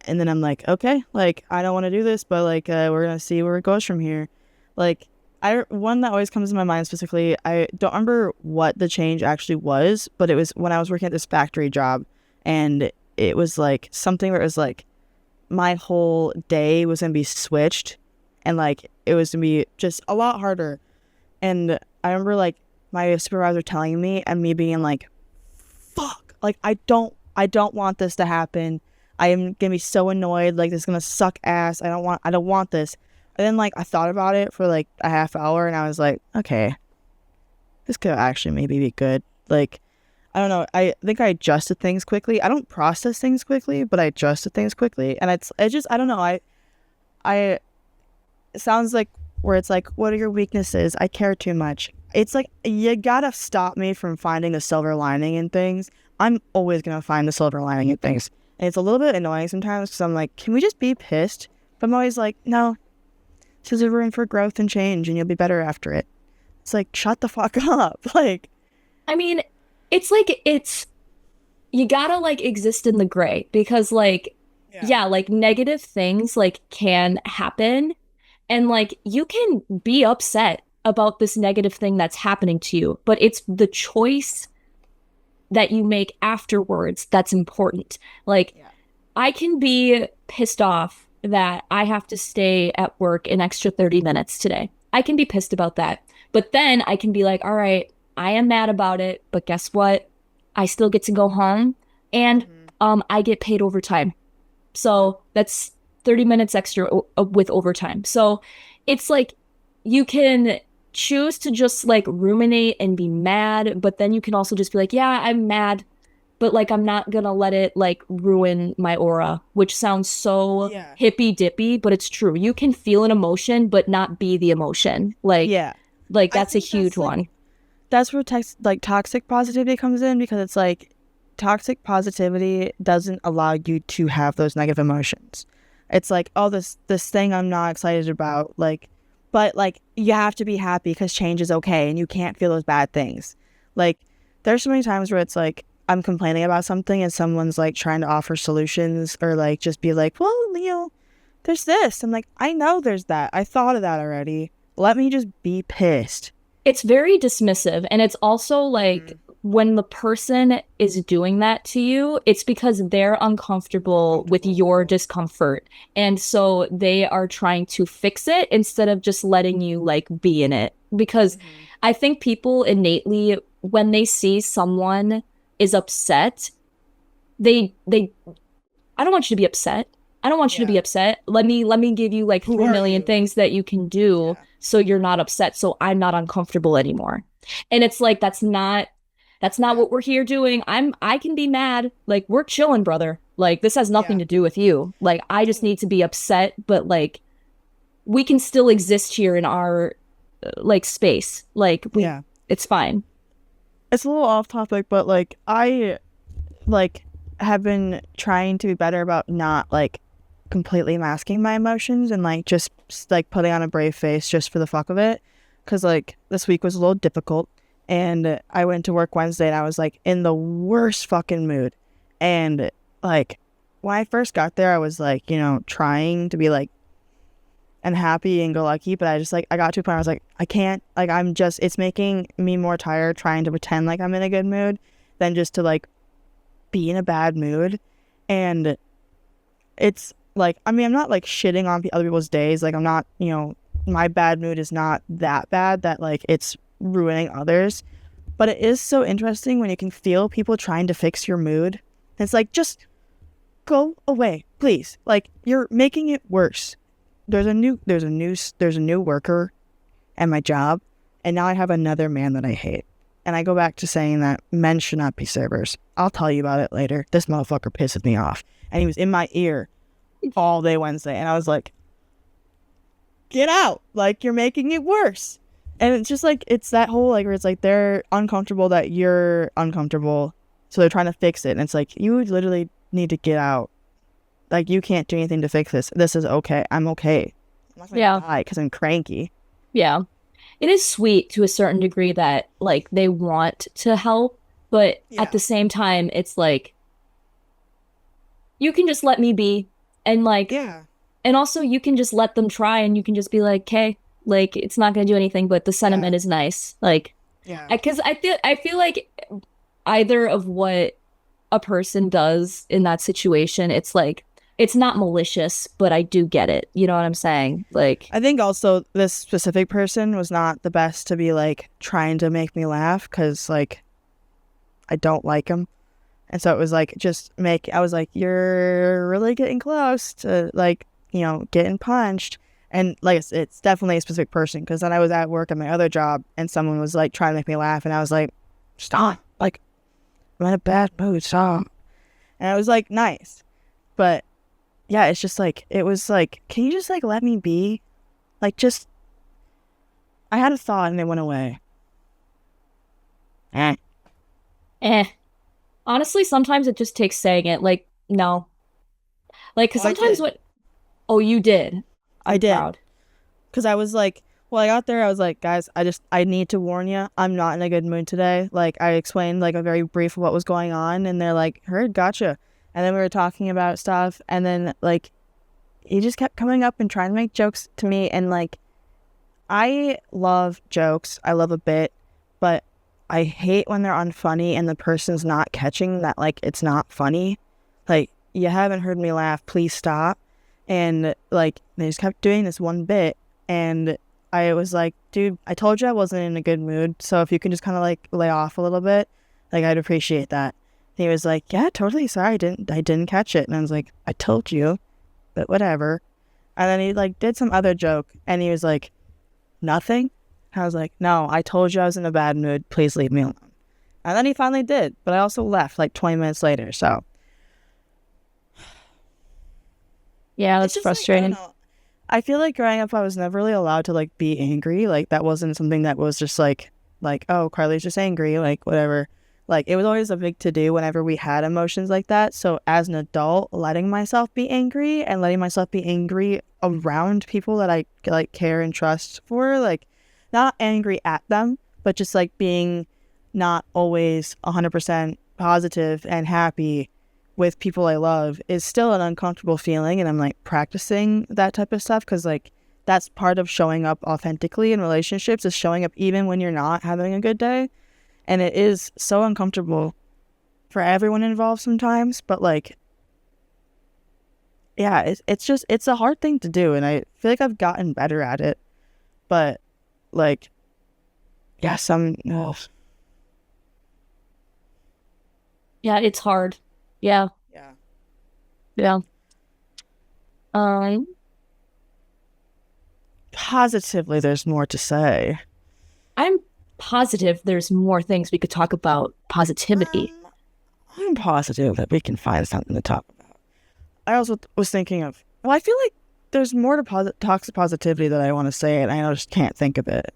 S1: and then I'm like, okay, like I don't want to do this, but like we're gonna see where it goes from here. Like one that always comes to my mind specifically, I don't remember what the change actually was, but it was when I was working at this factory job, and it was like something where it was like my whole day was gonna be switched, and like it was gonna be just a lot harder. And I remember like my supervisor telling me and me being like, fuck, like I don't want this to happen. I am gonna be so annoyed, like this is gonna suck ass. I don't want this. And then like I thought about it for like a half hour, and I was like, okay, this could actually maybe be good. Like, I don't know. I think I adjusted things quickly. I don't process things quickly, but I adjusted things quickly. And it's just, I don't know. I it sounds like where it's like, what are your weaknesses? I care too much. It's like, you gotta stop me from finding the silver lining in things. I'm always gonna find the silver lining in things. And it's a little bit annoying sometimes because I'm like, can we just be pissed? But I'm always like, no, this is a room for growth and change, and you'll be better after it. It's like, shut the fuck up. Like,
S2: I mean, it's like you gotta like exist in the gray because like yeah, like negative things like can happen and like you can be upset about this negative thing that's happening to you, but it's the choice that you make afterwards that's important. Like
S1: yeah.
S2: I can be pissed off that I have to stay at work an extra 30 minutes today. I can be pissed about that. But then I can be like, all right, I am mad about it, but guess what? I still get to go home and I get paid overtime. So that's 30 minutes extra with overtime. So it's like you can choose to just like ruminate and be mad, but then you can also just be like, yeah, I'm mad, but like I'm not gonna let it like ruin my aura, which sounds so
S1: Yeah.
S2: hippy dippy, but it's true. You can feel an emotion but not be the emotion.
S1: Yeah.
S2: Like
S1: I
S2: that's a
S1: think
S2: huge
S1: that's like
S2: one.
S1: that's where like toxic positivity comes in, because it's like toxic positivity doesn't allow you to have those negative emotions. It's like, oh, this thing I'm not excited about, like, but like you have to be happy because change is okay, and you can't feel those bad things. Like, there's so many times where it's like I'm complaining about something and someone's like trying to offer solutions, or like just be like, well, there's this. I'm like, I know there's that. I thought of that already. Let me just be pissed.
S2: It's very dismissive. And it's also like when the person is doing that to you, it's because they're uncomfortable with your discomfort. And so they are trying to fix it instead of just letting you like be in it. Because I think people innately, when they see someone is upset, they I don't want you to be upset. I don't want you to be upset. Let me give you like 3 million things that you can do so you're not upset, so I'm not uncomfortable anymore. And it's like that's not what we're here doing. I can be mad. Like we're chilling, brother. Like this has nothing to do with you. Like I just need to be upset, but like we can still exist here in our like space. Like it's fine.
S1: It's a little off topic, but like I like have been trying to be better about not like completely masking my emotions and like just like putting on a brave face just for the fuck of it, because like this week was a little difficult, and I went to work Wednesday and I was like in the worst fucking mood. And like when I first got there, I was like, trying to be like and happy and go lucky, but I just like I got to a point where I was like, I can't, like it's making me more tired trying to pretend like I'm in a good mood than just to like be in a bad mood. And it's like, I mean, I'm not like shitting on other people's days. Like I'm not, my bad mood is not that bad that like it's ruining others. But it is so interesting when you can feel people trying to fix your mood. It's like, just go away, please. Like you're making it worse. There's a new worker at my job, and now I have another man that I hate. And I go back to saying that men should not be servers. I'll tell you about it later. This motherfucker pisses me off. And he was in my ear all day Wednesday. And I was like, get out. Like, you're making it worse. And it's just like, it's that whole, like, where it's like, they're uncomfortable that you're uncomfortable. So they're trying to fix it. And it's like, you literally need to get out. Like, you can't do anything to fix this. This is okay. I'm okay. I'm not going to die because I'm cranky.
S2: Yeah. It is sweet to a certain degree that like they want to help, but at the same time, it's like you can just let me be, and like and also you can just let them try, and you can just be like, okay, Like it's not going to do anything, but the sentiment
S1: Yeah.
S2: is nice. Like,
S1: Yeah.
S2: because I feel like either of what a person does in that situation, it's like it's not malicious, but I do get it. You know what I'm saying? Like,
S1: I think also this specific person was not the best to be like trying to make me laugh because like I don't like him. And so it was like I was like, you're really getting close to like, getting punched. And like it's definitely a specific person because then I was at work at my other job and someone was like trying to make me laugh and I was like, stop. Like, I'm in a bad mood, stop. And it was like nice. But yeah, it's just like, it was like, can you just like let me be? Like, just, I had a thought and it went away. Eh.
S2: eh. Honestly, sometimes it just takes saying it. Like, no. Like, because
S1: Oh, I
S2: sometimes
S1: did.
S2: what, oh, you did.
S1: I
S2: I'm
S1: did.
S2: proud.
S1: Because I was like, well, I got there, I was like, guys, I need to warn you, I'm not in a good mood today. Like, I explained like a very brief of what was going on, and they're like, heard, gotcha. And then we were talking about stuff, and then like, he just kept coming up and trying to make jokes to me, and like, I love jokes, I love a bit, but I hate when they're unfunny and the person's not catching that like it's not funny. Like, you haven't heard me laugh, please stop. And like they just kept doing this one bit and I was like, dude, I told you I wasn't in a good mood, so if you can just kind of like lay off a little bit, like I'd appreciate that. And he was like, yeah, totally, sorry, I didn't catch it. And I was like, I told you, but whatever. And then he like did some other joke and he was like, nothing. I was like, no, I told you I was in a bad mood, please leave me alone. And then he finally did, but I also left like 20 minutes later. So
S2: Yeah,
S1: it's
S2: that's
S1: just like, I don't
S2: frustrating.
S1: know. I feel like growing up, I was never really allowed to like be angry. Like that wasn't something that was just like, oh, Carly's just angry, like whatever. Like it was always a big to do whenever we had emotions like that. So as an adult, letting myself be angry and letting myself be angry around people that I like care and trust for, like not angry at them, but just like being not always 100% positive and happy with people I love is still an uncomfortable feeling. And I'm like practicing that type of stuff because like that's part of showing up authentically in relationships is showing up even when you're not having a good day. And it is so uncomfortable for everyone involved sometimes. But like, yeah, it's a hard thing to do. And I feel like I've gotten better at it. But like, yeah,
S2: Yeah, it's hard. Yeah,
S1: yeah.
S2: yeah. Um,
S1: Positively, there's more to say.
S2: I'm positive there's more things we could talk about positivity.
S1: Um, I'm positive that we can find something to talk about. I also was thinking of, well, I feel like there's more to toxic positivity that I want to say, and I just can't think of it.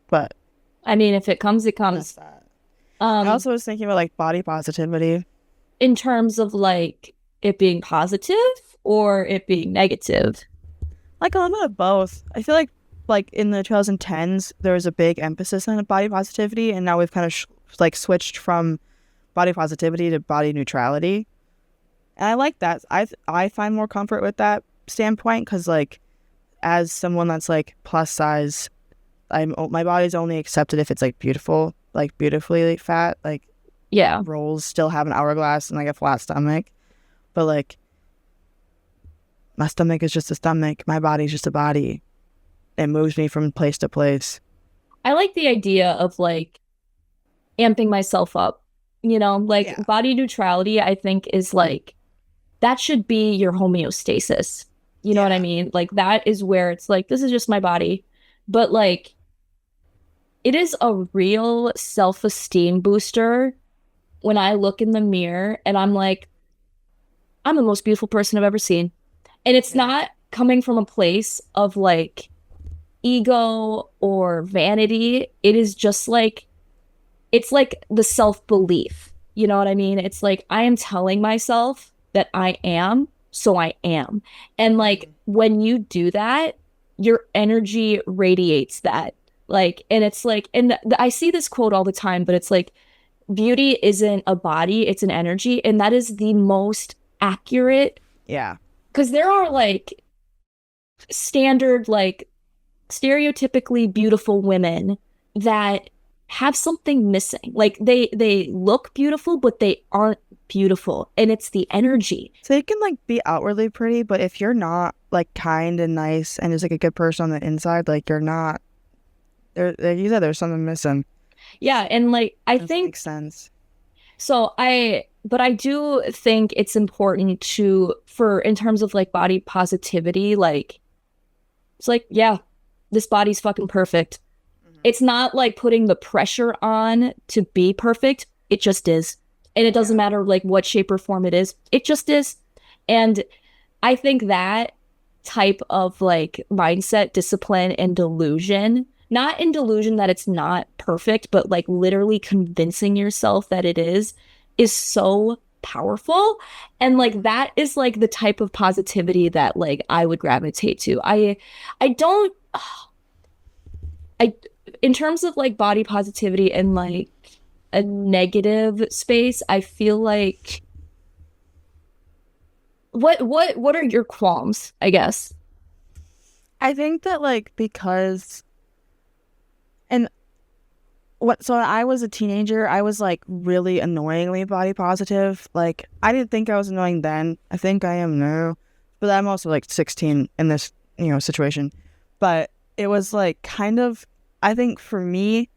S1: But
S2: I mean, if it comes, it
S1: that's
S2: comes.
S1: that. I
S2: Um,
S1: also was thinking about like body positivity.
S2: in terms of like it being positive or it being negative.
S1: Like a little bit of both. I feel like in the 2010s there was a big emphasis on body positivity, and now we've kind of like switched from body positivity to body neutrality. And I like that. I find more comfort with that standpoint because like as someone that's like plus size, my body's only accepted if it's like beautiful, like beautifully fat. Like
S2: Yeah.
S1: rolls still have an hourglass and like a flat stomach, but like my stomach is just a stomach. My body's just a body. It moves me from place to place.
S2: I like the idea of like amping myself up. Like
S1: Yeah.
S2: body neutrality, I think is like that should be your homeostasis. You know what I
S1: Yeah.
S2: mean? Like that is where it's like, this is just my body. But like it is a real self-esteem booster when I look in the mirror and I'm like, I'm the most beautiful person I've ever seen. And it's
S1: Yeah.
S2: not coming from a place of like ego or vanity. It is just like, it's like the self belief. You know what I mean? It's like, I am telling myself that I am, so I am. And like,
S1: Mhm.
S2: when you do that, your energy radiates that. Like, and it's like, and I see this quote all the time, but it's like, beauty isn't a body, it's an energy. And that is the most accurate
S1: Yeah.
S2: because there are like standard, like stereotypically beautiful women that have something missing. Like they look beautiful, but they aren't beautiful, and it's the energy.
S1: So they can like be outwardly pretty, but if you're not like kind and nice and just like a good person on the inside, like you're not. There, like you said, there's something missing.
S2: Yeah, and like I
S1: That
S2: think
S1: makes sense.
S2: so but I do think it's important to for in terms of like body positivity, like it's like, yeah, this body's fucking perfect. It's not like putting the pressure on to be perfect. It just is. And it doesn't matter like what shape or form it is. It just is. And I think that type of like mindset, discipline, and delusion, not in delusion that it's not perfect, but like literally convincing yourself that it is so powerful. And like that is like the type of positivity that like I would gravitate to. I don't I in terms of like body positivity and like a negative space, I feel like what are your qualms, I guess?
S1: I think that like because and what so when I was a teenager, I was like really annoyingly body positive. Like I didn't think I was annoying then. I think I am now. But I'm also like 16 in this, situation. But it was like kind of I think for me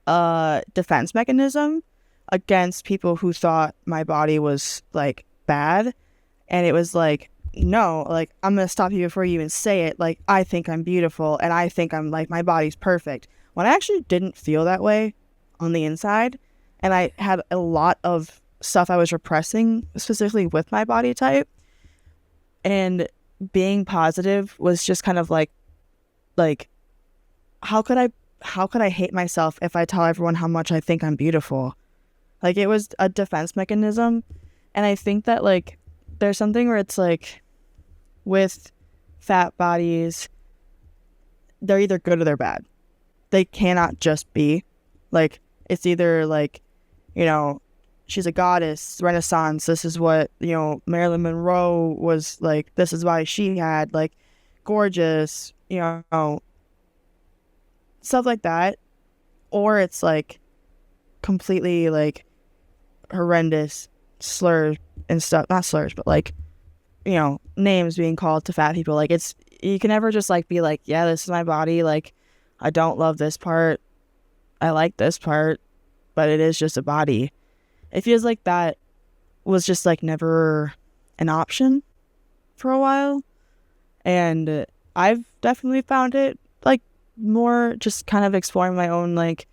S1: a defense mechanism against people who thought my body was like bad. And it was like, no, like I'm gonna stop you before you even say it. Like I think I'm beautiful and I think I'm like my body's perfect. When I actually didn't feel that way on the inside, and I had a lot of stuff I was repressing, specifically with my body type, and being positive was just kind of like how could I hate myself if I tell everyone how much I think I'm beautiful? Like it was a defense mechanism. And I think that like there's something where it's like with fat bodies, they're either good or they're bad. They cannot just be. Like it's either like, she's a goddess, Renaissance, this is what, Marilyn Monroe was like, this is why she had like gorgeous, stuff like that. Or it's like completely like horrendous slurs and stuff, not slurs, but like, names being called to fat people. Like it's, you can never just like be like, yeah, this is my body. Like I don't love this part. I like this part, but it is just a body. It feels like that was just like never an option for a while. And I've definitely found it like more just kind of exploring my own like,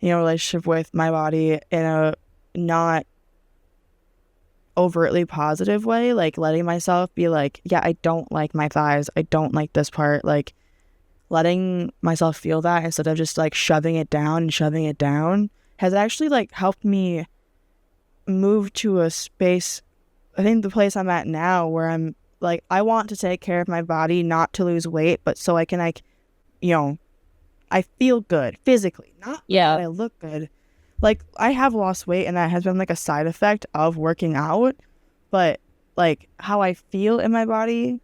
S1: relationship with my body in a not overtly positive way, like letting myself be like, yeah, I don't like my thighs. I don't like this part. Like letting myself feel that instead of just like shoving it down has actually like helped me move to a space. I think the place I'm at now where I'm like, I want to take care of my body, not to lose weight, but so I can like, I feel good physically, not that I look good. Like I have lost weight and that has been like a side effect of working out, but like how I feel in my body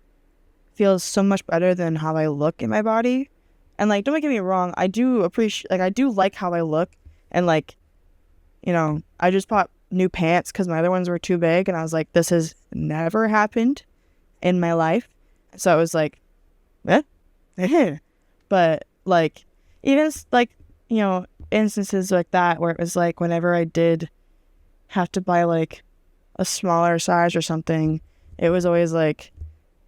S1: feels so much better than how I look in my body. And like don't get me wrong, I do appreciate, like I do like how I look, and like I just bought new pants because my other ones were too big, and I was like, this has never happened in my life. So I was like, but like even like instances like that where it was like whenever I did have to buy like a smaller size or something, it was always like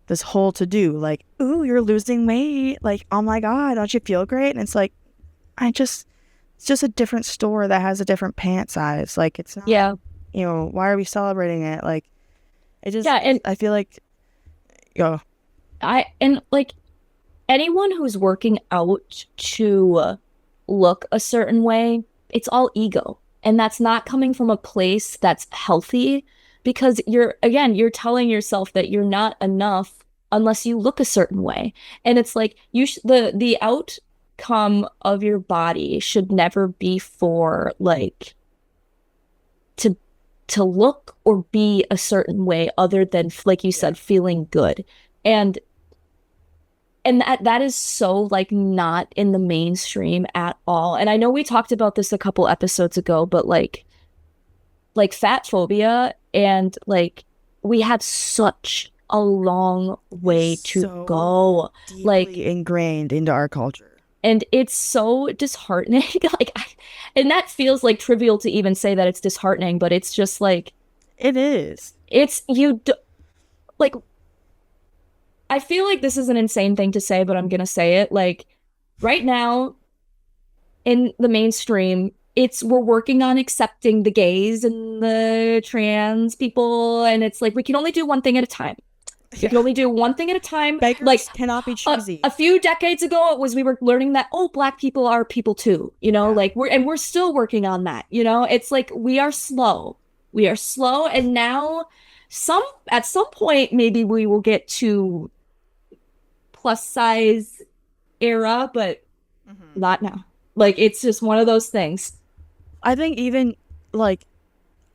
S1: this whole to do, like, ooh, you're losing weight, like, oh my god, don't you feel great? And it's like, it's just a different store that has a different pant size. Like it's not, why are we celebrating it? Like it just,
S2: and
S1: I feel like
S2: and like anyone who's working out to look a certain way, it's all ego. And that's not coming from a place that's healthy, because you're telling yourself that you're not enough unless you look a certain way. And it's like the outcome of your body should never be for like to look or be a certain way other than, like you said, feeling good. And And that is so like not in the mainstream at all. And I know we talked about this a couple episodes ago, but like fat phobia and like we have such a long way to
S1: So
S2: go. Like
S1: deeply ingrained into our culture.
S2: and it's so disheartening. And that feels like trivial to even say that it's disheartening, but it's just like
S1: It is.
S2: it's like I feel like this is an insane thing to say, but I'm gonna say it. Like right now in the mainstream, we're working on accepting the gays and the trans people, and it's like we can only do one thing at a time. We can only do one thing at a time.
S1: Beggars
S2: like
S1: cannot be choosy.
S2: a few decades ago, it was we were learning that black people are people too. Like we're still working on that. It's like we are slow, and now at some point maybe we will get to plus size era, but not now. Like it's just one of those things.
S1: I think even like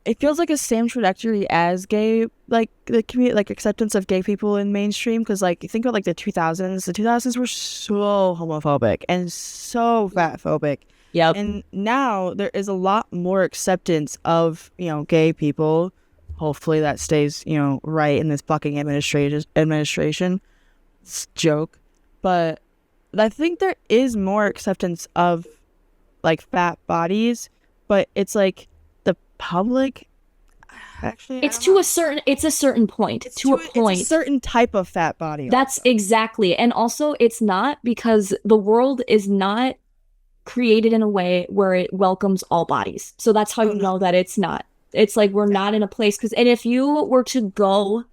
S1: it feels like a same trajectory as gay, like the community, like acceptance of gay people in mainstream. Because like you think about like the 2000s, were so homophobic and so fat phobic.
S2: Yep.
S1: And now there is a lot more acceptance of gay people. Hopefully that stays right in this fucking administration. It's a joke, but I think there is more acceptance of like fat bodies, but it's like the public actually
S2: it's a certain point. It's a
S1: certain type of fat body.
S2: That's also. Exactly. And also it's not, because the world is not created in a way where it welcomes all bodies. So that's how you know that it's not. It's like we're not in a place, and if you were to go,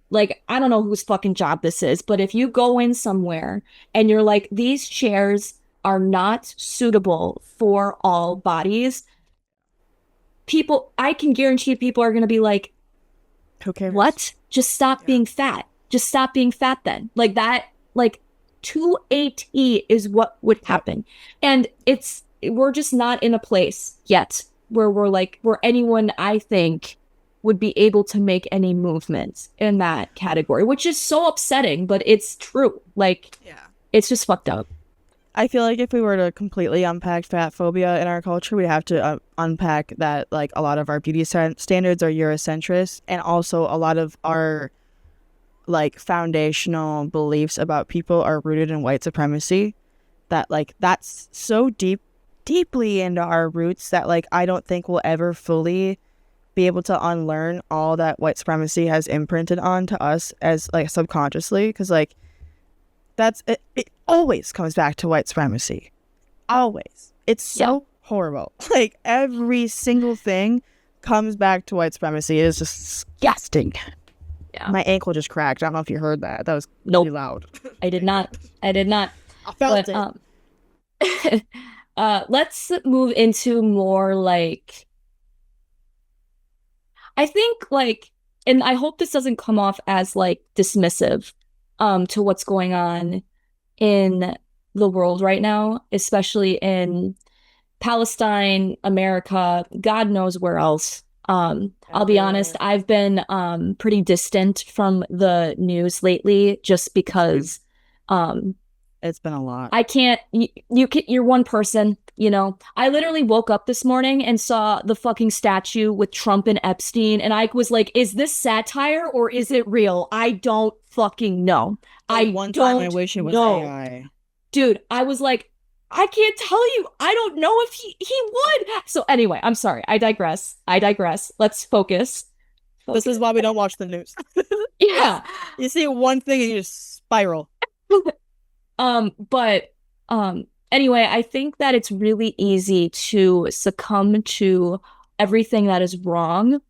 S2: like, I don't know whose fucking job this is, but if you go in somewhere and you're like, these chairs are not suitable for all bodies, I can guarantee people are going to be like,
S1: okay,
S2: what? Just stop being fat. Just stop being fat then. Like that, like to a T is what would happen. And we're just not in a place yet where anyone, I think, would be able to make any movements in that category, which is so upsetting, but it's true. Like, it's just fucked up.
S1: I feel like if we were to completely unpack fat phobia in our culture, we'd have to unpack that like a lot of our beauty standards are Eurocentrist, and also a lot of our like foundational beliefs about people are rooted in white supremacy. That like that's so deeply into our roots that like I don't think we'll ever fully be able to unlearn all that white supremacy has imprinted onto us as like subconsciously, because like that's it always comes back to white supremacy. Always. It's so horrible. Like every single thing comes back to white supremacy. It is just disgusting. Yeah. My ankle just cracked. I don't know if you heard that. That was really loud.
S2: I did not. I
S1: felt
S2: it. Let's move into more like, I think like, and I hope this doesn't come off as like dismissive to what's going on in the world right now, especially in Palestine, America, God knows where else. I'll be honest, I've been pretty distant from the news lately just because
S1: it's been a lot.
S2: I can't, you're one person, I literally woke up this morning and saw the fucking statue with Trump and Epstein, and I was like, is this satire or is it real? I don't fucking know.
S1: I wish it was AI.
S2: Dude, I was like, I can't tell you. I don't know if he would. So anyway, I'm sorry. I digress. Let's focus.
S1: This is why we don't watch the news.
S2: Yeah.
S1: You see one thing and you just spiral.
S2: But anyway, I think that it's really easy to succumb to everything that is wrong.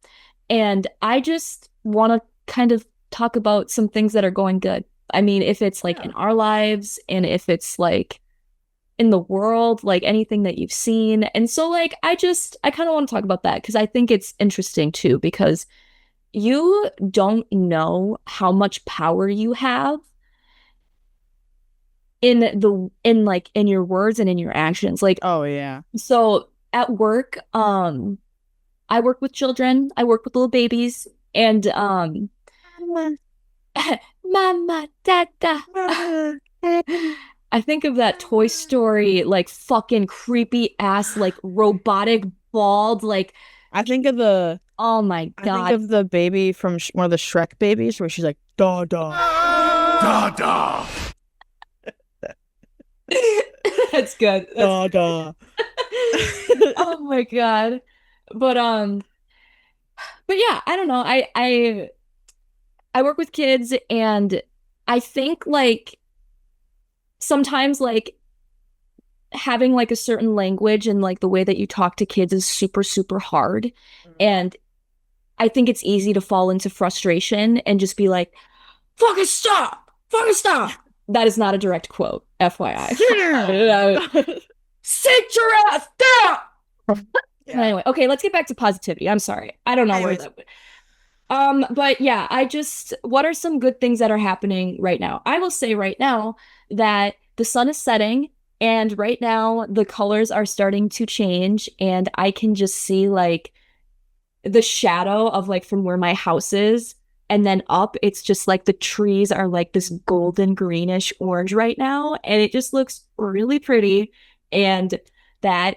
S2: And I just want to kind of talk about some things that are going good. I mean, if it's like in our lives, and if it's like in the world, like anything that you've seen. And so like, I kind of want to talk about that because I think it's interesting too, because you don't know how much power you have in your words and in your actions. Like,
S1: oh yeah.
S2: So at work, I work with children, I work with little babies, and mama, dada. I think of that Toy Story, like fucking creepy ass, like robotic bald, like
S1: I think of the
S2: oh my
S1: I think
S2: god.
S1: of the baby from one of the Shrek babies where she's like, da da.
S3: Da da.
S2: That's good.
S1: Da da.
S2: Oh my god. But but yeah, I don't know. I work with kids and I think like sometimes like having like a certain language and like the way that you talk to kids is super super hard. And I think it's easy to fall into frustration and just be like, fucking stop! Fucking stop! That is not a direct quote, FYI. Sit your ass down!
S1: Yeah.
S2: Anyway, okay, let's get back to positivity. I'm sorry. I don't know
S1: Anyways.
S2: where that went. But yeah, what are some good things that are happening right now? I will say right now that the sun is setting and right now the colors are starting to change and I can just see like the shadow of like from where my house is and then up it's just like the trees are like this golden greenish orange right now and it just looks really pretty and that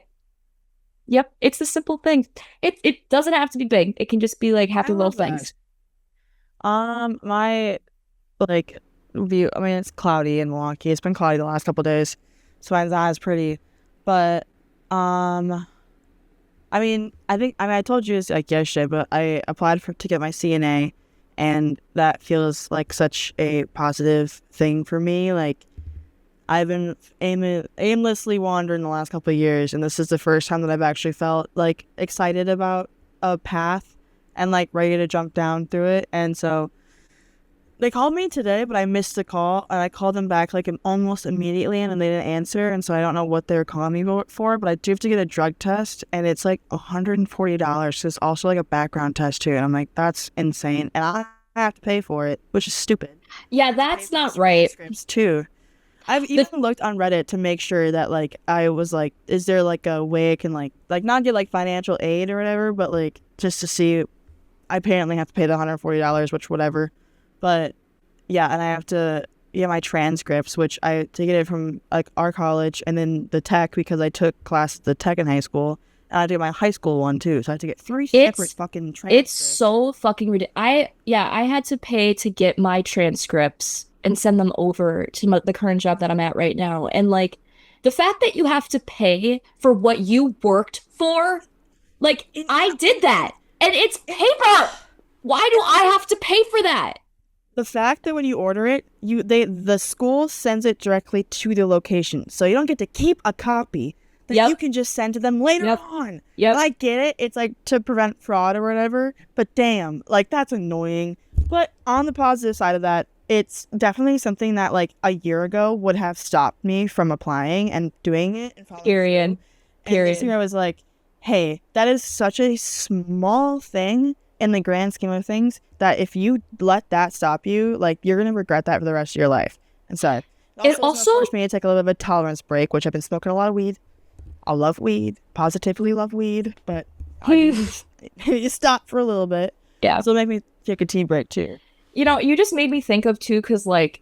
S2: yep, it's the simple thing. It doesn't have to be big. It can just be like happy
S1: I
S2: little
S1: love that.
S2: things.
S1: My like view. I mean, it's cloudy in Milwaukee. It's been cloudy the last couple days, so it's not as pretty. But I mean, I told you this like yesterday, but I applied to get my CNA, and that feels like such a positive thing for me. Like I've been aimlessly wandering the last couple of years, and this is the first time that I've actually felt like excited about a path and like ready to jump down through it. And so they called me today, but I missed the call, and I called them back like almost immediately, and then they didn't answer, and so I don't know what they're calling me for, but I do have to get a drug test, and it's like $140, so it's also like a background test too, and I'm like, that's insane, and I have to pay for it, which is stupid.
S2: Yeah, that's not right.
S1: Scripts too. I've even looked on Reddit to make sure that like I was like, is there like a way I can like not get like financial aid or whatever, but like just to see. I apparently have to pay the $140, which whatever. But yeah, and I have to get my transcripts, which I to get it from like our college and then the tech because I took classes at the tech in high school. And I did my high school one too, so I had to get three separate fucking transcripts.
S2: It's so fucking ridiculous. I had to pay to get my transcripts and send them over to the current job that I'm at right now. And like the fact that you have to pay for what you worked for, like I did that. And it's paper. Why do I have to pay for that?
S1: The fact that when you order it, the school sends it directly to the location, so you don't get to keep a copy that you can just send to them later on.
S2: Yep.
S1: And I get it; it's like to prevent fraud or whatever. But damn, like that's annoying. But on the positive side of that, it's definitely something that like a year ago would have stopped me from applying and doing it. And
S2: Period.
S1: And this year I was like, hey, that is such a small thing in the grand scheme of things that if you let that stop you, like you're gonna regret that for the rest of your life. And so
S2: it also
S1: forced me to take a little bit of a tolerance break, which I've been smoking a lot of weed. I love weed, positively love weed, but you stop for a little bit.
S2: Yeah.
S1: So make me take a tea break too.
S2: You know, you just made me think of too, because like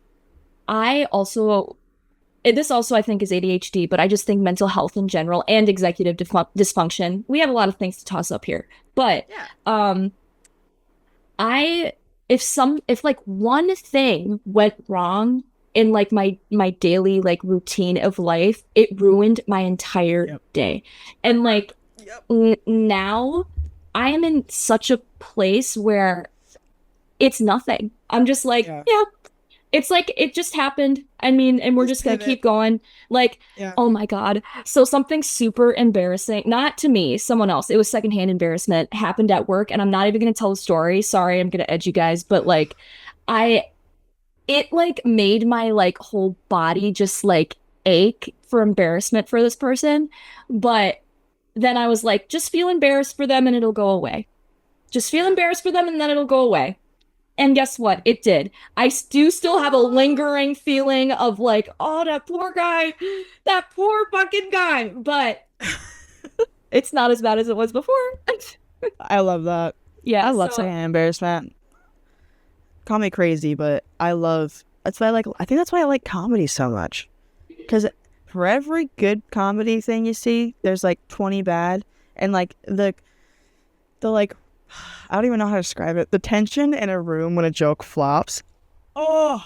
S2: this also I think is ADHD, but I just think mental health in general and executive dysfunction. We have a lot of things to toss up here, but if like one thing went wrong in like my daily like routine of life, it ruined my entire day. And like now I am in such a place where it's nothing. I'm just like, it's like it just happened. I mean, and we're just gonna keep going. Like, oh my God. So something super embarrassing, not to me, someone else. It was secondhand embarrassment, happened at work, and I'm not even gonna tell the story. Sorry, I'm gonna edge you guys, but like it like made my like whole body just like ache for embarrassment for this person. But then I was like, just feel embarrassed for them and it'll go away. Just feel embarrassed for them and then it'll go away. And guess what? It did. I do still have a lingering feeling of like, oh, that poor guy, that poor fucking guy. But it's not as bad as it was before.
S1: I love that.
S2: Yeah,
S1: I love secondhand embarrassment. Call me crazy, but I love that's why I think that's why I like comedy so much. Because for every good comedy thing you see, there's like 20 bad, and like the like, I don't even know how to describe it. The tension in a room when a joke flops. Oh,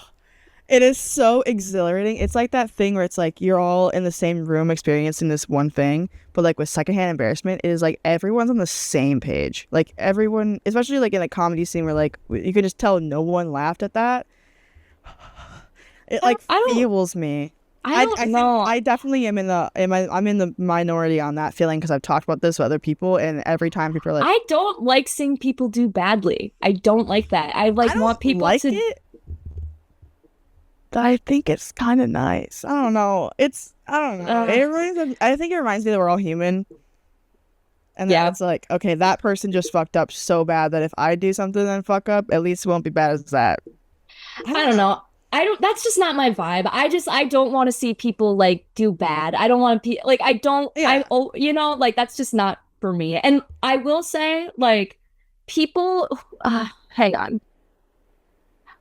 S1: it is so exhilarating. It's like that thing where it's like you're all in the same room experiencing this one thing, but like with secondhand embarrassment, it is like everyone's on the same page. Like everyone, especially like in a comedy scene where like you can just tell no one laughed at that. It like fuels me.
S2: I don't know.
S1: I definitely am I'm in the minority on that feeling because I've talked about this with other people, and every time people are like,
S2: I don't like seeing people do badly. I don't like that. I want people
S1: like
S2: to.
S1: It. I think it's kind of nice. I don't know. I don't know. I think it reminds me that we're all human. And then it's like, okay, that person just fucked up so bad that if I do something and fuck up, at least it won't be bad as that.
S2: I don't know. That's just not my vibe. I don't want to see people like do bad. I don't want to like, like that's just not for me. And I will say like people, hang on.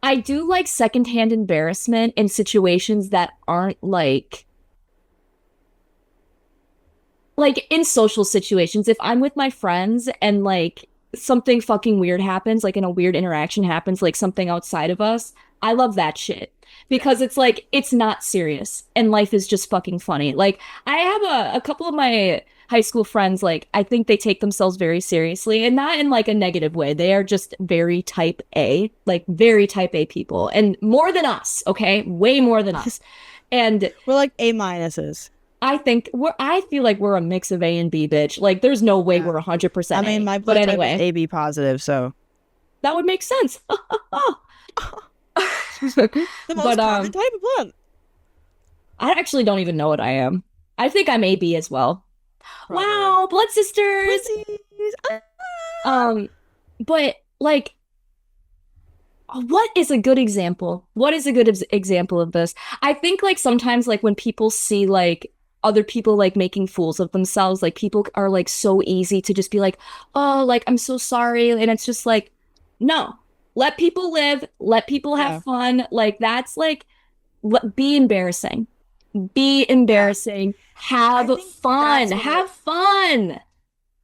S2: I do like secondhand embarrassment in situations that aren't like in social situations. If I'm with my friends and like something fucking weird happens, like in a weird interaction happens, like something outside of us, I love that shit because it's like, it's not serious and life is just fucking funny. Like I have a couple of my high school friends, like I think they take themselves very seriously and not in like a negative way. They are just very type A, like very type A people and more than us. Okay. Way more than us. And
S1: we're like A minuses.
S2: I feel like we're a mix of A and B, bitch. Like there's no way we're 100%.
S1: I mean, my blood type is AB positive, so
S2: that would make sense.
S1: The most common type of blood.
S2: I actually don't even know what I am. I think I'm AB as well. Probably. Wow, blood sisters. But like, what is a good example? What is a good example of this? I think like sometimes like when people see like other people like making fools of themselves, like people are like so easy to just be like, oh, like I'm so sorry, and it's just like, no. Let people live. Let people have fun. Like, that's like, be embarrassing. Be embarrassing. Have fun. Have fun.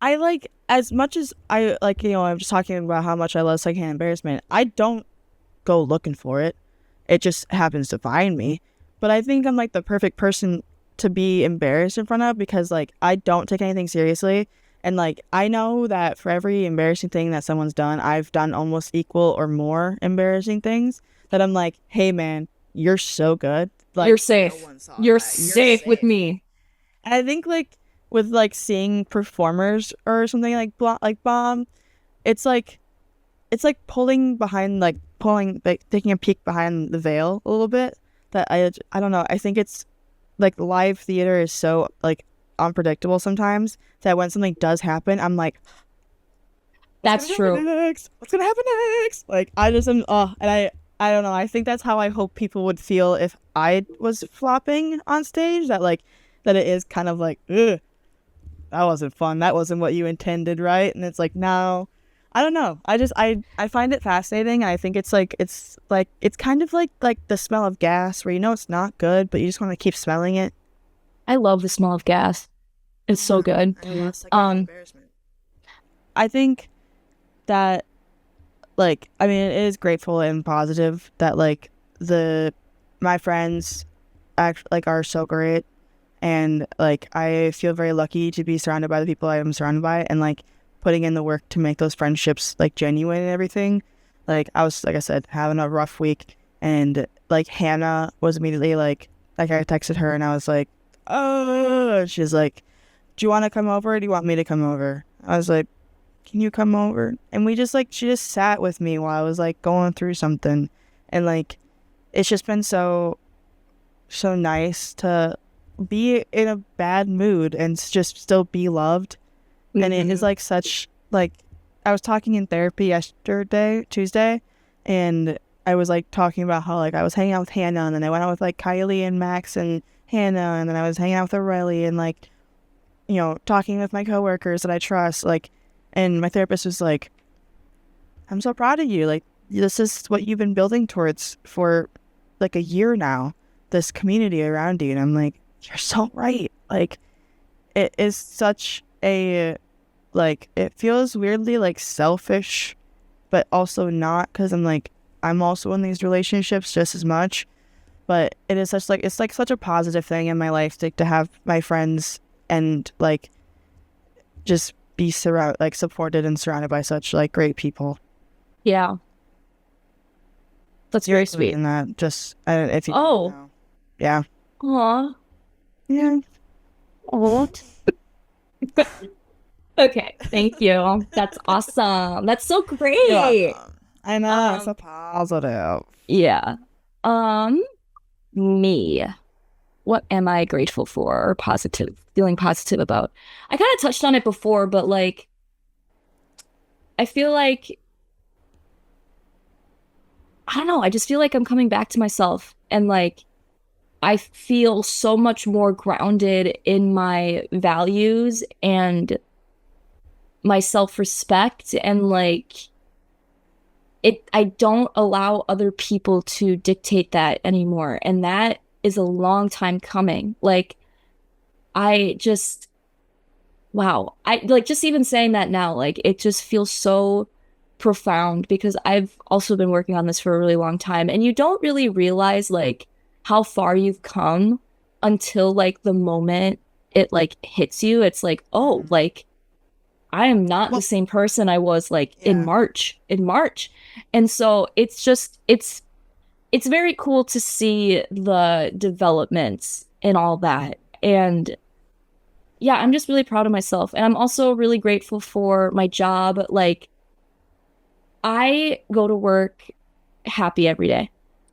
S1: I like, as much as I like, I'm just talking about how much I love secondhand embarrassment. I don't go looking for it. It just happens to find me. But I think I'm like the perfect person to be embarrassed in front of because like, I don't take anything seriously. And, like, I know that for every embarrassing thing that someone's done, I've done almost equal or more embarrassing things that I'm like, hey, man, you're so good. Like,
S2: you're safe. You're safe with me.
S1: And I think, like, with, like, seeing performers or something like Bomb, it's like taking a peek behind the veil a little bit. That I don't know. I think it's, like, live theater is so, like, unpredictable sometimes that when something does happen I'm like,
S2: that's true.
S1: What's gonna happen next? Like I just am and I don't know, I think that's how I hope people would feel if I was flopping on stage, that it is kind of like, ugh, that wasn't fun, that wasn't what you intended, right? And it's like, no, I don't know, I find it fascinating, and I think it's kind of like the smell of gas where it's not good but you just want to keep smelling it.
S2: I love the smell of gas. It's so good.
S1: I think that, like, I mean, it is grateful and positive that, like, my friends are so great, and, like, I feel very lucky to be surrounded by the people I am surrounded by, and, like, putting in the work to make those friendships, like, genuine and everything. Like, I was, like I said, having a rough week, and, like, Hannah was immediately, like I texted her, and I was like, oh, she's like, do you want to come over or do you want me to come over? I was like, can you come over? And we just she just sat with me while I was like going through something, and like it's just been so nice to be in a bad mood and just still be loved. Mm-hmm. And it is like such, like, I was talking in therapy Tuesday, and I was like talking about how like I was hanging out with Hannah, and then I went out with like Kylie and Max and Hannah, and then I was hanging out with Aurelie and like, talking with my coworkers that I trust, like, and my therapist was like, I'm so proud of you, like, this is what you've been building towards for like a year now, this community around you, and I'm like, you're so right. Like, it is such a, like, it feels weirdly like selfish, but also not, because I'm like, I'm also in these relationships just as much. But it is such like, it's like such a positive thing in my life to have my friends and like just be supported and surrounded by such like great people.
S2: Yeah. That's very sweet.
S1: And that just, if you
S2: Oh.
S1: know. Yeah.
S2: Aw.
S1: Yeah.
S2: Oh. Okay, thank you. That's awesome. That's so great.
S1: I know, it's so positive.
S2: Yeah. Me. What am I grateful for or feeling positive about? I kind of touched on it before, but like, I feel like, I don't know, I just feel like I'm coming back to myself, and like, I feel so much more grounded in my values and my self-respect, and like, I don't allow other people to dictate that anymore. And that is a long time coming. Like, wow. I like, just even saying that now, like, it just feels so profound, because I've also been working on this for a really long time, and you don't really realize like how far you've come until like the moment it like hits you. It's like, oh, like, I am not the same person I was like in March. And so it's just, it's very cool to see the developments and all that. And yeah, I'm just really proud of myself. And I'm also really grateful for my job. Like, I go to work happy every day.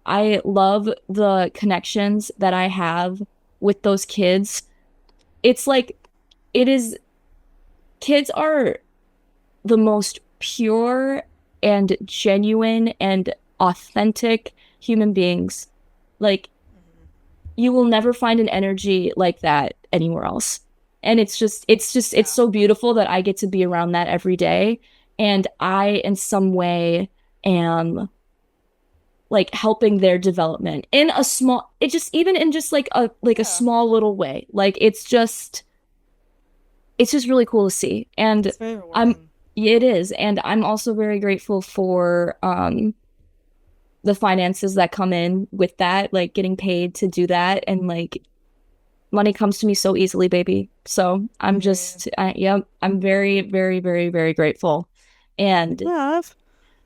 S2: I love the connections that I have with those kids. It's like, kids are the most pure and genuine and authentic human beings. Like, you will never find an energy like that anywhere else. And it's so beautiful that I get to be around that every day. And I, in some way, am like helping their development in a small, even in just like a small little way. Like, it's just really cool to see. And it is. And I'm also very grateful for the finances that come in with that, like getting paid to do that. And like, money comes to me so easily, baby. So I'm just, I'm very, very, very, very grateful. And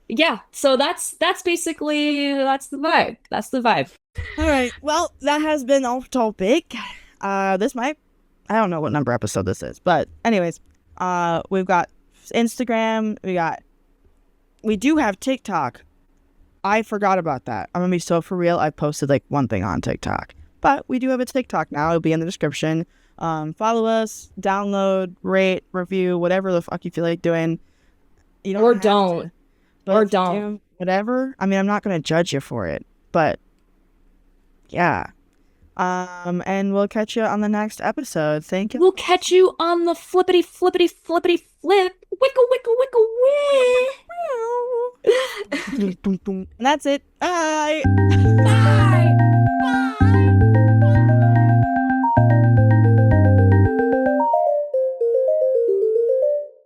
S2: yeah, so that's basically, that's the vibe.
S1: All right. Well, that has been off topic. This might, I don't know what number episode this is, but anyways, we've got Instagram, we do have TikTok. I forgot about that. I'm gonna be so for real. I posted like one thing on TikTok, but we do have a TikTok now. It'll be in the description. Follow us, download, rate, review, whatever the fuck you feel like doing. You don't
S2: or
S1: have
S2: don't
S1: to, but
S2: or
S1: if you
S2: don't
S1: do, whatever. I mean, I'm not gonna judge you for it, but yeah. And we'll catch you on the next episode. Thank you.
S2: We'll catch you on the flippity flippity flippity flip. Wickle wickle wickle wee.
S1: And that's it. Bye.
S2: Bye.